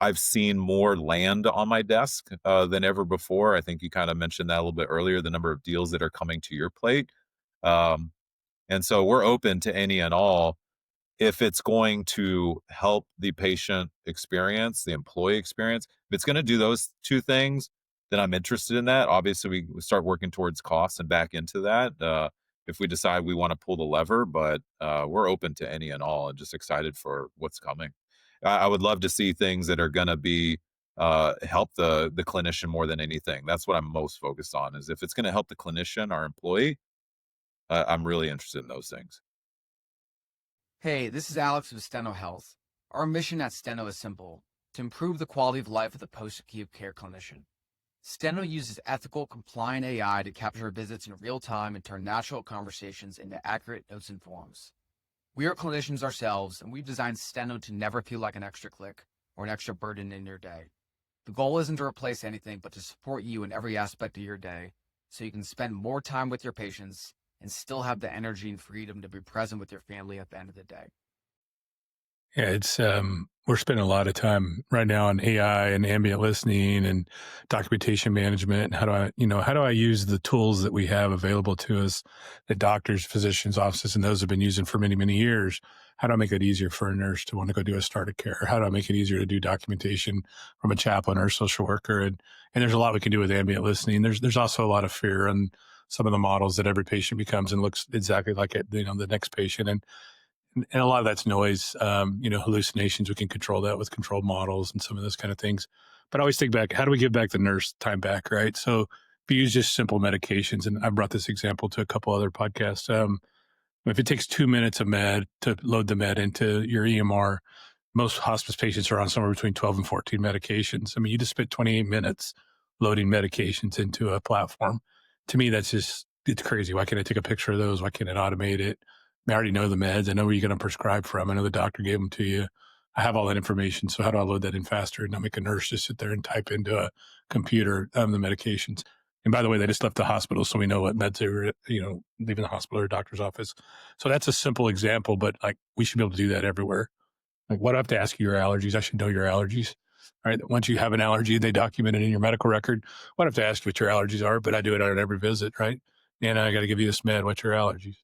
I've seen more land on my desk than ever before. I think you kind of mentioned that a little bit earlier, the number of deals that are coming to your plate. Um, and so we're open to any and all if it's going to help the patient experience, the employee experience. If it's going to do those two things, then I'm interested in that. Obviously, we start working towards costs and back into that if we decide we want to pull the lever, but we're open to any and all and just excited for what's coming. I would love to see things that are going to be help the clinician more than anything. That's what I'm most focused on, is if it's going to help the clinician, our employee, I'm really interested in those things. Hey, this is Alex with StenoHealth. Our mission at Steno is simple: to improve the quality of life of the post-acute care clinician. Steno uses ethical, compliant AI to capture visits in real time and turn natural conversations into accurate notes and forms. We are clinicians ourselves, and we've designed Steno to never feel like an extra click or an extra burden in your day. The goal isn't to replace anything, but to support you in every aspect of your day so you can spend more time with your patients and still have the energy and freedom to be present with your family at the end of the day. Yeah, it's we're spending a lot of time right now on AI and ambient listening and documentation management. And how do I use the tools that we have available to us, that doctors, physicians, offices, and those have been using for many, many years? How do I make it easier for a nurse to want to go do a start of care? How do I make it easier to do documentation from a chaplain or a social worker? And there's a lot we can do with ambient listening. There's also a lot of fear on some of the models that every patient becomes and looks exactly like it, the next patient. And a lot of that's noise, hallucinations. We can control that with controlled models and some of those kind of things. But I always think back, how do we give back the nurse time back, right? So if you use just simple medications, and I brought this example to a couple other podcasts, if it takes 2 minutes of med to load the med into your EMR, most hospice patients are on somewhere between 12 and 14 medications. I mean, you just spent 28 minutes loading medications into a platform. To me, it's crazy. Why can't I take a picture of those? Why can't it automate it? I already know the meds. I know where you're going to prescribe from. I know the doctor gave them to you. I have all that information. So how do I load that in faster and not make a nurse just sit there and type into a computer the medications? And by the way, they just left the hospital, so we know what meds they were, leaving the hospital or doctor's office. So that's a simple example, but like we should be able to do that everywhere. Like, what do I have to ask you your allergies? I should know your allergies. All right. Once you have an allergy, they document it in your medical record. What I have to ask you what your allergies are, but I do it on every visit, right? And I got to give you this med. What's your allergies?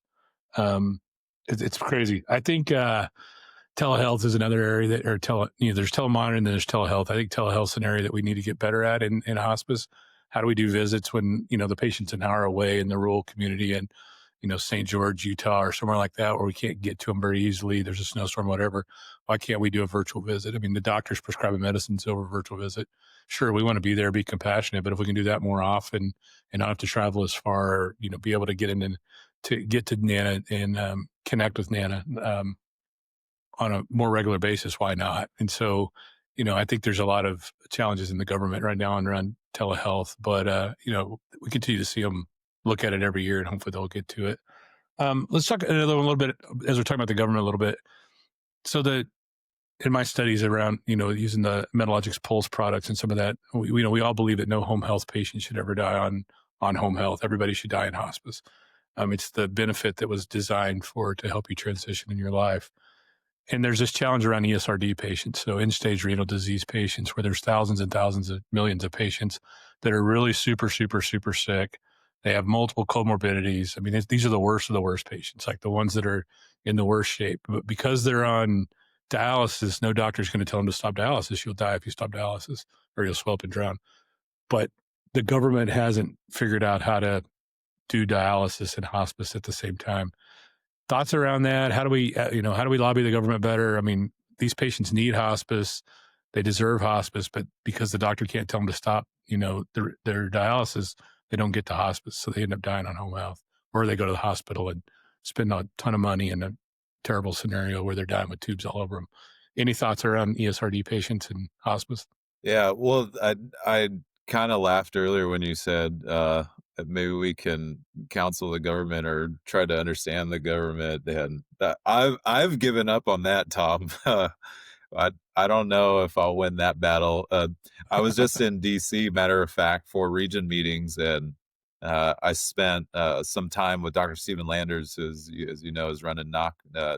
It's crazy. I think telehealth is another area that, there's telemonitoring and there's telehealth. I think telehealth's an area that we need to get better at in hospice. How do we do visits when, the patient's an hour away in the rural community and, St. George, Utah, or somewhere like that, where we can't get to them very easily. There's a snowstorm, whatever. Why can't we do a virtual visit? I mean, the doctor's prescribing medicines over a virtual visit. Sure, we want to be there, be compassionate, but if we can do that more often and not have to travel as far, be able to get to Nana and connect with Nana on a more regular basis, why not? And so, I think there's a lot of challenges in the government right now around telehealth, but, we continue to see them look at it every year and hopefully they'll get to it. Let's talk another one a little bit as we're talking about the government a little bit. So in my studies around, using the Medalogix Pulse products and some of that, we all believe that no home health patient should ever die on home health. Everybody should die in hospice. It's the benefit that was designed to help you transition in your life. And there's this challenge around ESRD patients, so end-stage renal disease patients, where there's thousands and thousands of millions of patients that are really super, super, super sick. They have multiple comorbidities. I mean, these are the worst of the worst patients, like the ones that are in the worst shape. But because they're on dialysis, no doctor's going to tell them to stop dialysis. You'll die if you stop dialysis, or you'll swell up and drown. But the government hasn't figured out how to do dialysis and hospice at the same time. Thoughts around that? How do we, how do we lobby the government better? I mean, these patients need hospice. They deserve hospice, but because the doctor can't tell them to stop, their dialysis, they don't get to hospice. So they end up dying on home health, or they go to the hospital and spend a ton of money in a terrible scenario where they're dying with tubes all over them. Any thoughts around ESRD patients and hospice? Yeah, well, I kind of laughed earlier when you said maybe we can counsel the government or try to understand the government. And I've given up on that, Tom. I don't know if I'll win that battle. I was just in DC, matter of fact, for region meetings, and I spent some time with Dr. Stephen Landers, who, as you know, is running NOC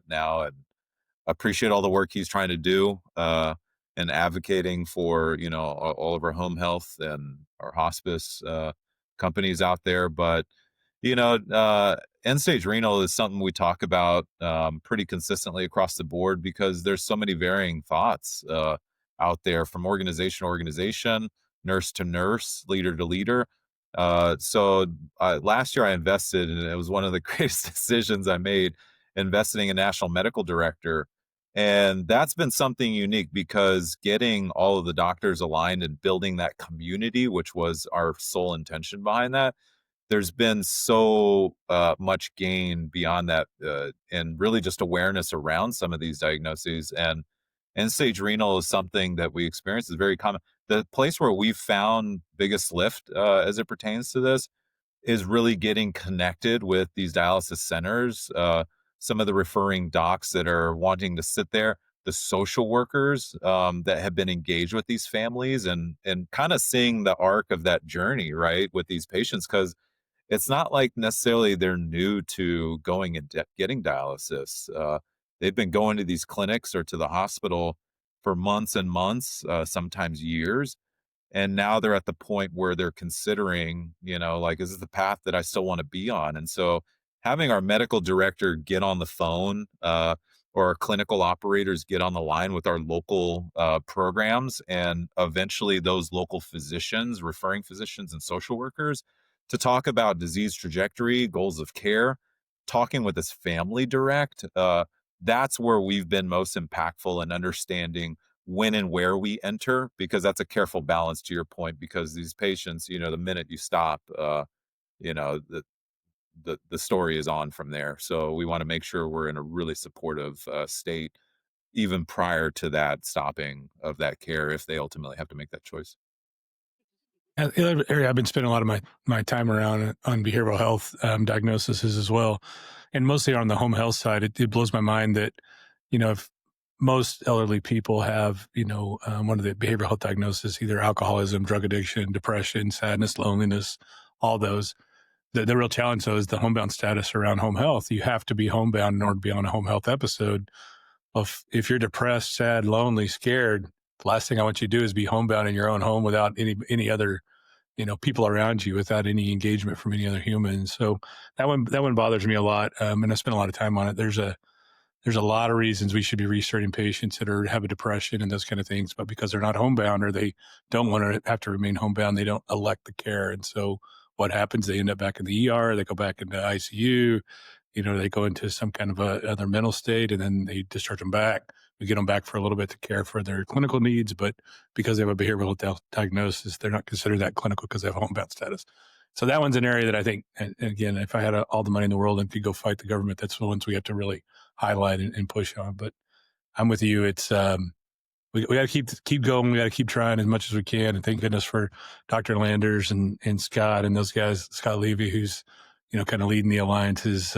now, and appreciate all the work he's trying to do and advocating for all of our home health and our hospice companies out there. But end stage renal is something we talk about pretty consistently across the board, because there's so many varying thoughts out there, from organization to organization, nurse to nurse, leader to leader. So last year I invested, and it was one of the greatest decisions I made, investing in a national medical director. And that's been something unique, because getting all of the doctors aligned and building that community, which was our sole intention behind that, there's been so much gain beyond that, and really just awareness around some of these diagnoses. And end-stage renal is something that we experience, is very common. The place where we've found biggest lift as it pertains to this is really getting connected with these dialysis centers, some of the referring docs that are wanting to sit there, the social workers that have been engaged with these families, and kind of seeing the arc of that journey, right, with these patients, because it's not like necessarily they're new to going and getting dialysis. They've been going to these clinics or to the hospital for months and months, sometimes years. And now they're at the point where they're considering, like, is this the path that I still want to be on? And so having our medical director get on the phone, or our clinical operators get on the line with our local programs, and eventually those local physicians, referring physicians and social workers, to talk about disease trajectory, goals of care, talking with this family direct, that's where we've been most impactful in understanding when and where we enter, because that's a careful balance, to your point, because these patients, the minute you stop, the story is on from there. So we want to make sure we're in a really supportive state, even prior to that stopping of that care, if they ultimately have to make that choice. The other area I've been spending a lot of my time around on behavioral health diagnoses as well, and mostly on the home health side. It blows my mind that, if most elderly people have, one of the behavioral health diagnoses, either alcoholism, drug addiction, depression, sadness, loneliness, all those. The real challenge, though, is the homebound status around home health. You have to be homebound in order to be on a home health episode. If you're depressed, sad, lonely, scared, the last thing I want you to do is be homebound in your own home without any other, people around you, without any engagement from any other humans. So that one bothers me a lot, and I spend a lot of time on it. There's a lot of reasons we should be restarting patients that have a depression and those kind of things, but because they're not homebound, or they don't want to have to remain homebound, they don't elect the care. And so what happens? They end up back in the ER, they go back into ICU, they go into some kind of other mental state, and then they discharge them back. We get them back for a little bit to care for their clinical needs, but because they have a behavioral diagnosis, they're not considered that clinical because they have homebound status. So that one's an area that I think, and again, if I had all the money in the world and could go fight the government, that's the ones we have to really highlight and push on. But I'm with you. It's we got to keep going. We got to keep trying as much as we can. And thank goodness for Dr. Landers and Scott and those guys, Scott Levy, who's kind of leading the alliances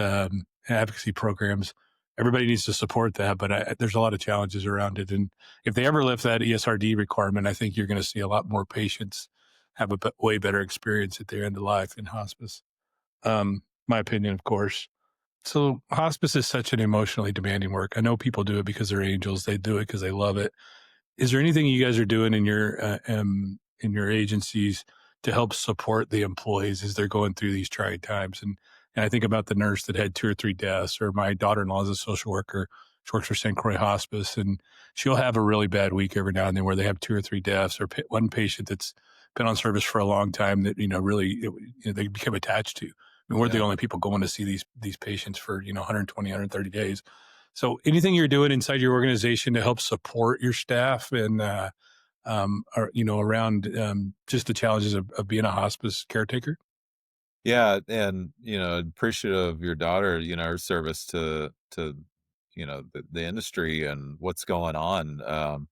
advocacy programs. Everybody needs to support that, but there's a lot of challenges around it. And if they ever lift that ESRD requirement, I think you're going to see a lot more patients have a way better experience at their end of life in hospice. My opinion, of course. So hospice is such an emotionally demanding work. I know people do it because they're angels. They do it because they love it. Is there anything you guys are doing in your agencies to help support the employees as they're going through these trying times. And I think about the nurse that had 2 or 3 deaths, or my daughter-in-law is a social worker. She works for St. Croix Hospice, and she'll have a really bad week every now and then where they have 2 or 3 deaths, or one patient that's been on service for a long time that, really they become attached to. I mean, we're the only people going to see these patients for, 120, 130 days. So anything you're doing inside your organization to help support your staff and, around just the challenges of being a hospice caretaker? Yeah, and appreciative of your daughter, her service to the industry and what's going on.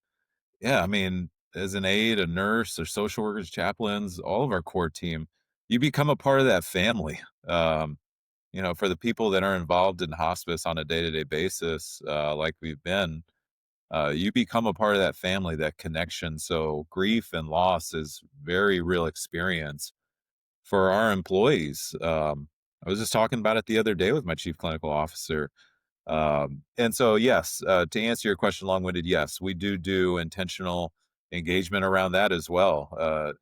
Yeah, I mean, as an aide, a nurse, or social workers, chaplains, all of our core team, you become a part of that family. For the people that are involved in hospice on a day-to-day basis, like we've been, you become a part of that family, that connection. So grief and loss is very real experience for our employees. I was just talking about it the other day with my chief clinical officer. And so, yes, to answer your question long-winded, yes, we do intentional engagement around that as well.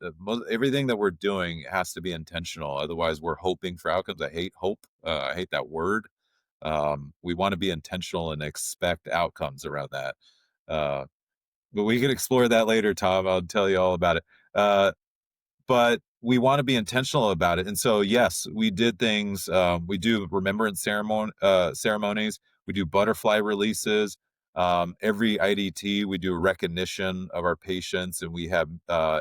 Everything that we're doing has to be intentional. Otherwise, we're hoping for outcomes. I hate hope. I hate that word. We want to be intentional and expect outcomes around that. But we can explore that later, Tom. I'll tell you all about it. But we want to be intentional about it. And so, yes, we did things. We do remembrance ceremonies. We do butterfly releases. Every IDT, we do a recognition of our patients, and we have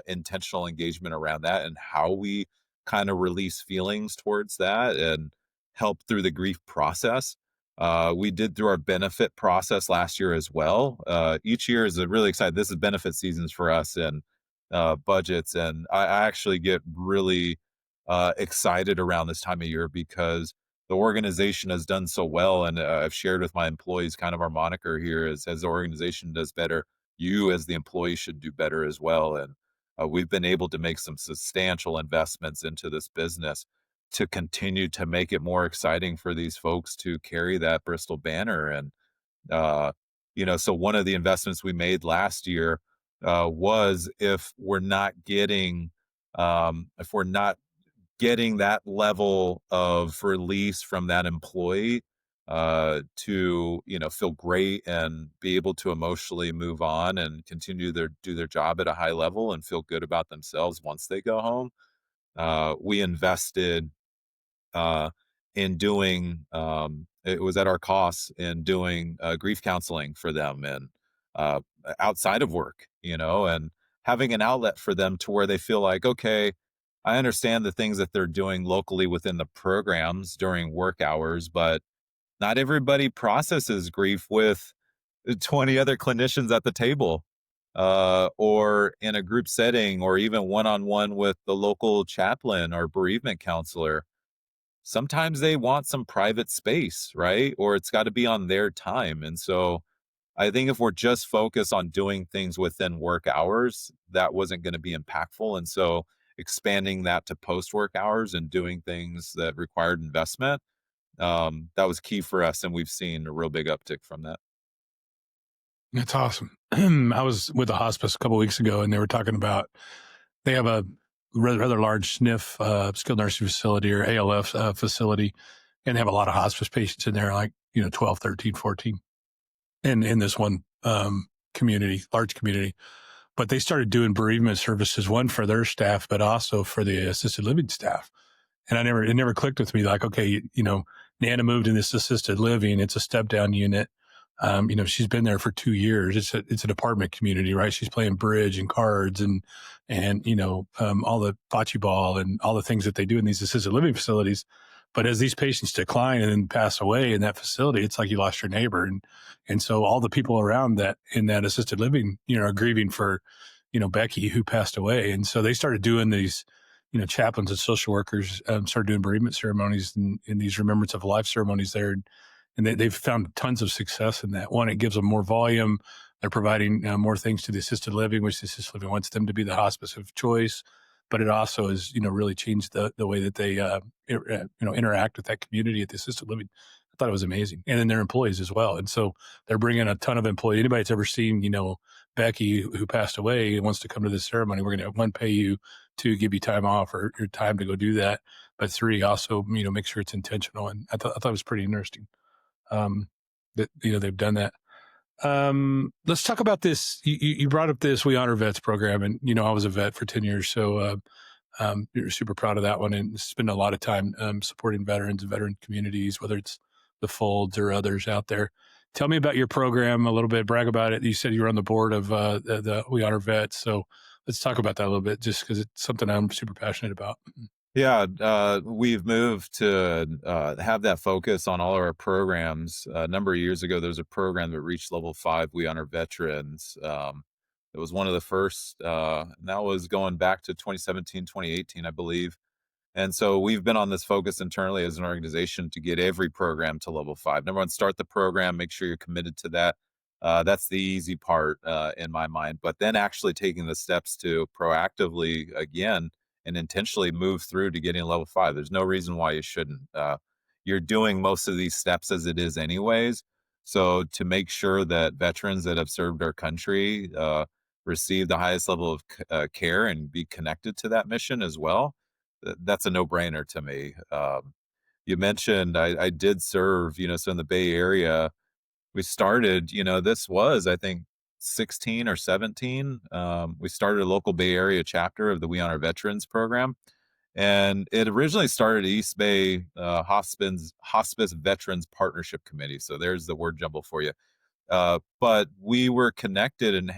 intentional engagement around that and how we kind of release feelings towards that and help through the grief process. We did through our benefit process last year as well. Each year is a really exciting. This is benefit seasons for us, and budgets. And I actually get really excited around this time of year because the organization has done so well. And I've shared with my employees kind of our moniker here is, as the organization does better, you as the employee should do better as well. And we've been able to make some substantial investments into this business to continue to make it more exciting for these folks to carry that Bristol banner. And, so one of the investments we made last year was if we're not getting that level of release from that employee to feel great and be able to emotionally move on and continue do their job at a high level and feel good about themselves once they go home. We invested in doing it was at our cost in doing grief counseling for them, and outside of work, and having an outlet for them to where they feel like, okay, I understand the things that they're doing locally within the programs during work hours, but not everybody processes grief with 20 other clinicians at the table, or in a group setting, or even one-on-one with the local chaplain or bereavement counselor. Sometimes they want some private space, right? Or it's got to be on their time. And so I think if we're just focused on doing things within work hours, that wasn't going to be impactful. And so expanding that to post work hours and doing things that required investment, that was key for us. And we've seen a real big uptick from that. That's awesome. I was with a hospice a couple of weeks ago, and they were talking about, they have a rather large SNF, skilled nursing facility, or ALF facility, and they have a lot of hospice patients in there, like, 12, 13, 14, in this one community, large community. But they started doing bereavement services, one for their staff, but also for the assisted living staff. And it never clicked with me, like, okay, Nana moved in this assisted living. It's a step down unit. She's been there for 2 years. It's an apartment community, right? She's playing bridge and cards and all the bocce ball and all the things that they do in these assisted living facilities. But as these patients decline and then pass away in that facility, it's like you lost your neighbor. And so all the people around that in that assisted living, are grieving for, Becky, who passed away. And so they started doing these, chaplains and social workers started doing bereavement ceremonies and these remembrance of life ceremonies there. And they've found tons of success in that. One, it gives them more volume. They're providing more things to the assisted living, which the assisted living wants them to be the hospice of choice. But it also has, really changed the way that they, interact with that community at the assisted living. I thought it was amazing. And then their employees as well. And so they're bringing a ton of employees. Anybody that's ever seen, Becky, who passed away and wants to come to this ceremony, we're going to, one, pay you 2, give you time off or your time to go do that. But 3, also, make sure it's intentional. And I thought it was pretty interesting that, they've done that. Let's talk about this. You brought up this We Honor Vets program, and, I was a vet for 10 years. So you're super proud of that one and spend a lot of time supporting veterans and veteran communities, whether it's the Folds or others out there. Tell me about your program a little bit, brag about it. You said you were on the board of the We Honor Vets. So let's talk about that a little bit, just because it's something I'm super passionate about. Yeah, we've moved to have that focus on all of our programs. A number of years ago, there was a program that reached level 5, We Honor Veterans. It was one of the first, and that was going back to 2017, 2018, I believe. And so we've been on this focus internally as an organization to get every program to level 5. Number one, start the program, make sure you're committed to that. That's the easy part in my mind. But then actually taking the steps to proactively, again, and intentionally move through to getting level 5. There's no reason why you shouldn't. You're doing most of these steps as it is anyways. So to make sure that veterans that have served our country receive the highest level of care and be connected to that mission as well, that's a no-brainer to me. You mentioned I did serve, so in the Bay Area, we started, this was, I think, 16 or 17. We started a local Bay Area chapter of the We Honor Veterans program. And it originally started East Bay Hospice Veterans Partnership Committee. So there's the word jumble for you. But we were connected and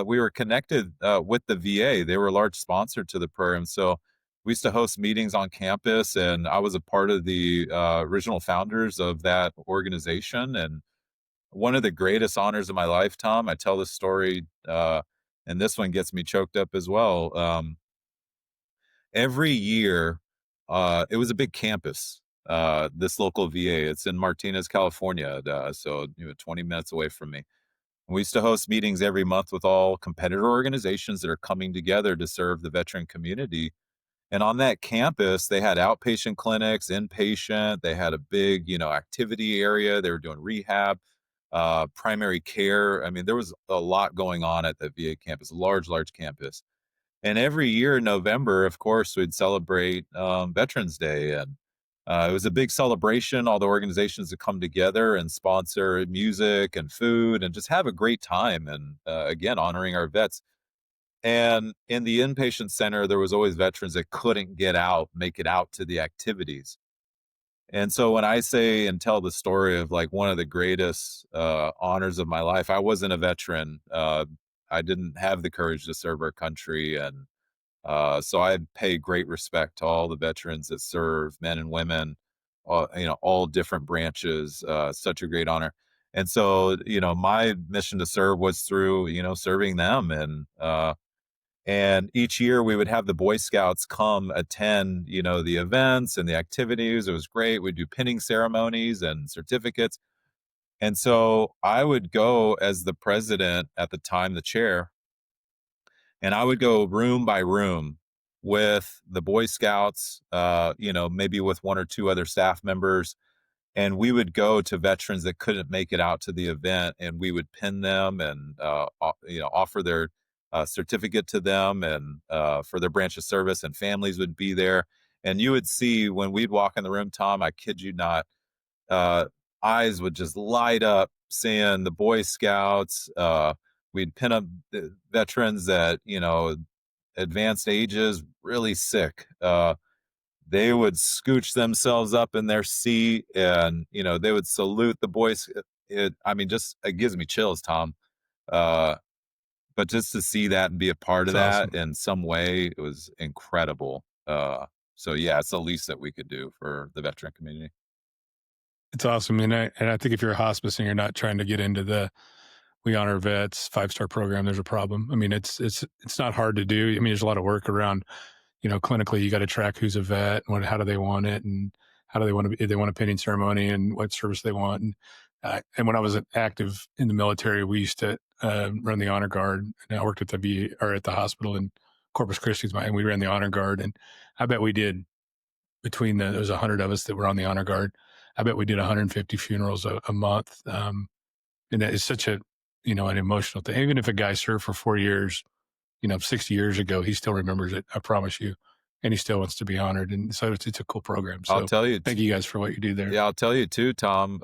we were connected with the VA. They were a large sponsor to the program. So we used to host meetings on campus, and I was a part of the original founders of that organization. And one of the greatest honors of my life, Tom, I tell this story, and this one gets me choked up as well. Every year, it was a big campus, this local VA. It's in Martinez, California, so 20 minutes away from me. We used to host meetings every month with all competitor organizations that are coming together to serve the veteran community. And on that campus, they had outpatient clinics, inpatient. They had a big, activity area. They were doing rehab, primary care. I mean, there was a lot going on at the VA campus, large campus. And every year in November, of course, we'd celebrate Veterans Day. And it was a big celebration. All the organizations would come together and sponsor music and food and just have a great time. And again, honoring our vets. And in the inpatient center, there was always veterans that couldn't make it out to the activities. And so when I say and tell the story of like one of the greatest honors of my life, I wasn't a veteran. I didn't have the courage to serve our country. And so I pay great respect to all the veterans that serve, men and women, all different branches. Such a great honor. And so, my mission to serve was through, serving them. And each year we would have the Boy Scouts come attend, the events and the activities. It was great. We'd do pinning ceremonies and certificates. And so I would go as the president at the time, the chair, and I would go room by room with the Boy Scouts, maybe with 1 or 2 other staff members. And we would go to veterans that couldn't make it out to the event, and we would pin them and, offer their certificate to them and for their branch of service, and families would be there. And you would see when we'd walk in the room, Tom, I kid you not, eyes would just light up seeing the Boy Scouts. We'd pin up the veterans that, advanced ages, really sick. They would scooch themselves up in their seat and, they would salute the boys. It gives me chills, Tom. But just to see that and be a part of that awesome. In some way, it was incredible. So yeah, it's the least that we could do for the veteran community. It's awesome. And I think if you're a hospice and you're not trying to get into the We Honor Vets 5-star program, there's a problem. I mean, it's not hard to do. I mean, there's a lot of work around, clinically, you got to track who's a vet, how do they want it, and how do they want to, if they want a pinning ceremony and what service they want. And when I was active in the military, we used to run the honor guard. And I worked at the VA or at the hospital in Corpus Christi, and we ran the honor guard. And I bet we did there was 100 of us that were on the honor guard. I bet we did 150 funerals a month. And that is such an emotional thing. Even if a guy served for 4 years, 60 years ago, he still remembers it. I promise you. And he still wants to be honored. And so it's a cool program. So I'll tell you, thank you guys for what you do there. Yeah, I'll tell you too, Tom.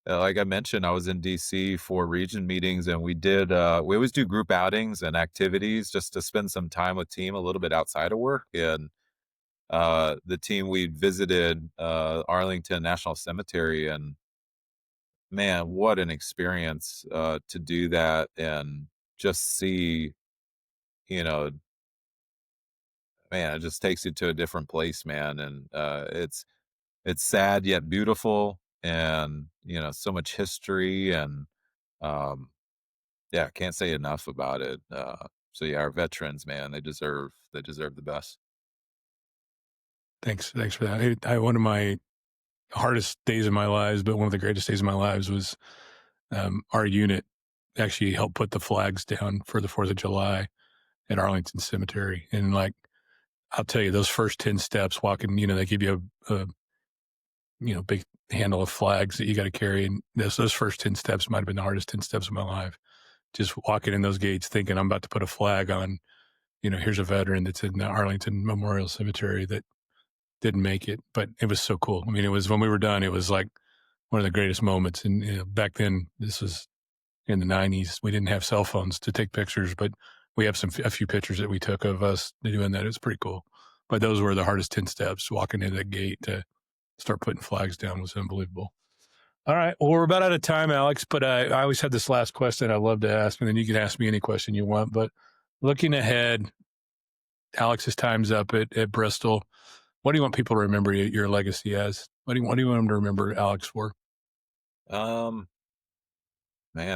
Like I mentioned, I was in DC for region meetings, and we always do group outings and activities just to spend some time with team a little bit outside of work. And the team, we visited Arlington National Cemetery, and man, what an experience to do that and just see, you know, man, it just takes you to a different place, man. And it's sad yet beautiful, and so much history, and um yeah, can't say enough about it. So yeah, our veterans, man, they deserve the best. Thanks for that. One of my hardest days of my lives, but one of the greatest days of my lives was our unit actually helped put the flags down for the 4th of July at Arlington Cemetery. And like, I'll tell you, those first 10 steps walking, they give you a big handle of flags that you got to carry. And those first 10 steps might've been the hardest 10 steps of my life. Just walking in those gates thinking I'm about to put a flag on, here's a veteran that's in the Arlington Memorial Cemetery that didn't make it, but it was so cool. I mean, it was, when we were done, it was like one of the greatest moments. And back then, this was in the 90s, we didn't have cell phones to take pictures, but we have a few pictures that we took of us doing that. It was pretty cool. But those were the hardest 10 steps. Walking into that gate to start putting flags down was unbelievable. All right. Well, we're about out of time, Alex, but I always have this last question I love to ask, and then you can ask me any question you want. But looking ahead, Alex's time's up at Bristol. What do you want people to remember your legacy as? What do you want them to remember Alex for? Man,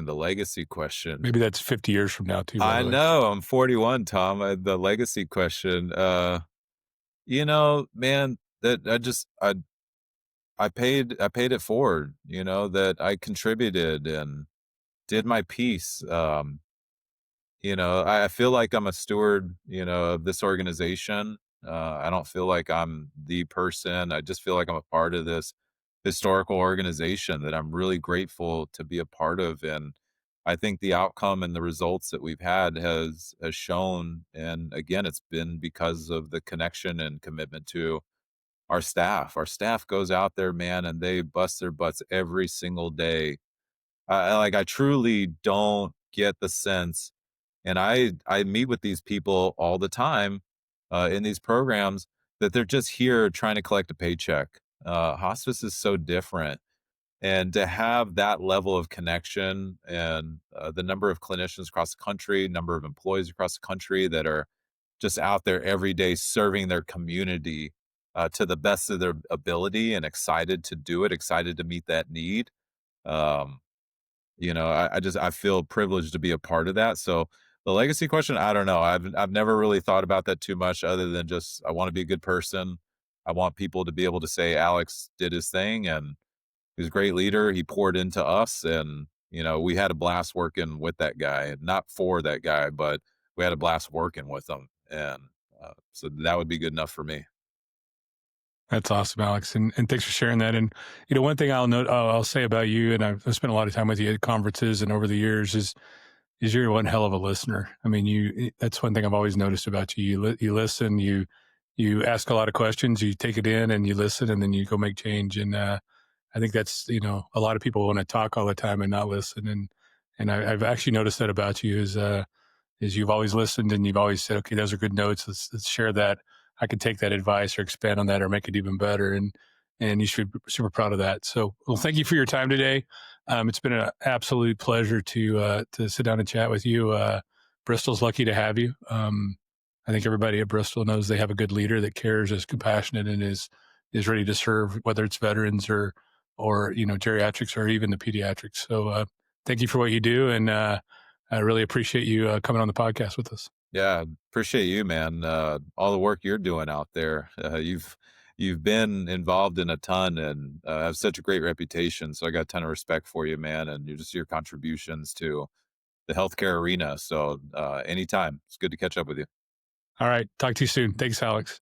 the legacy question. Maybe that's 50 years from now too. I know, I'm 41, Tom. The legacy question. Man, that I paid it forward. That I contributed and did my piece. I feel like I'm a steward, of this organization. I don't feel like I'm the person. I just feel like I'm a part of this historical organization that I'm really grateful to be a part of. And I think the outcome and the results that we've had has shown. And again, it's been because of the connection and commitment to our staff. Our staff goes out there, man, and they bust their butts every single day. I truly don't get the sense, and I meet with these people all the time in these programs, that they're just here trying to collect a paycheck. Hospice is so different, and to have that level of connection, and the number of clinicians across the country, number of employees across the country that are just out there every day serving their community to the best of their ability, and excited to do it, excited to meet that need. Um, I feel privileged to be a part of that. So the legacy question, I don't know. I've never really thought about that too much, other than just, I want to be a good person. I want people to be able to say Alex did his thing, and he was a great leader. He poured into us, and we had a blast working with that guy, not for that guy, but we had a blast working with him. And so that would be good enough for me. That's awesome, Alex. And thanks for sharing that. And, one thing I'll say about you, and I've spent a lot of time with you at conferences and over the years, is you're one hell of a listener. I mean, that's one thing I've always noticed about you. You listen, you ask a lot of questions, you take it in and you listen, and then you go make change. And I think that's, a lot of people want to talk all the time and not listen. And I've actually noticed that about you is you've always listened, and you've always said, okay, those are good notes. Let's share that. I can take that advice or expand on that or make it even better. And you should be super proud of that. So, well, thank you for your time today. It's been an absolute pleasure to sit down and chat with you. Bristol's lucky to have you. I think everybody at Bristol knows they have a good leader that cares, is compassionate, and is ready to serve, whether it's veterans or geriatrics or even the pediatrics. So thank you for what you do. And I really appreciate you coming on the podcast with us. Yeah, appreciate you, man. All the work you're doing out there. You've been involved in a ton, and have such a great reputation. So I got a ton of respect for you, man, and your contributions to the healthcare arena. So anytime, it's good to catch up with you. All right, talk to you soon. Thanks, Alex.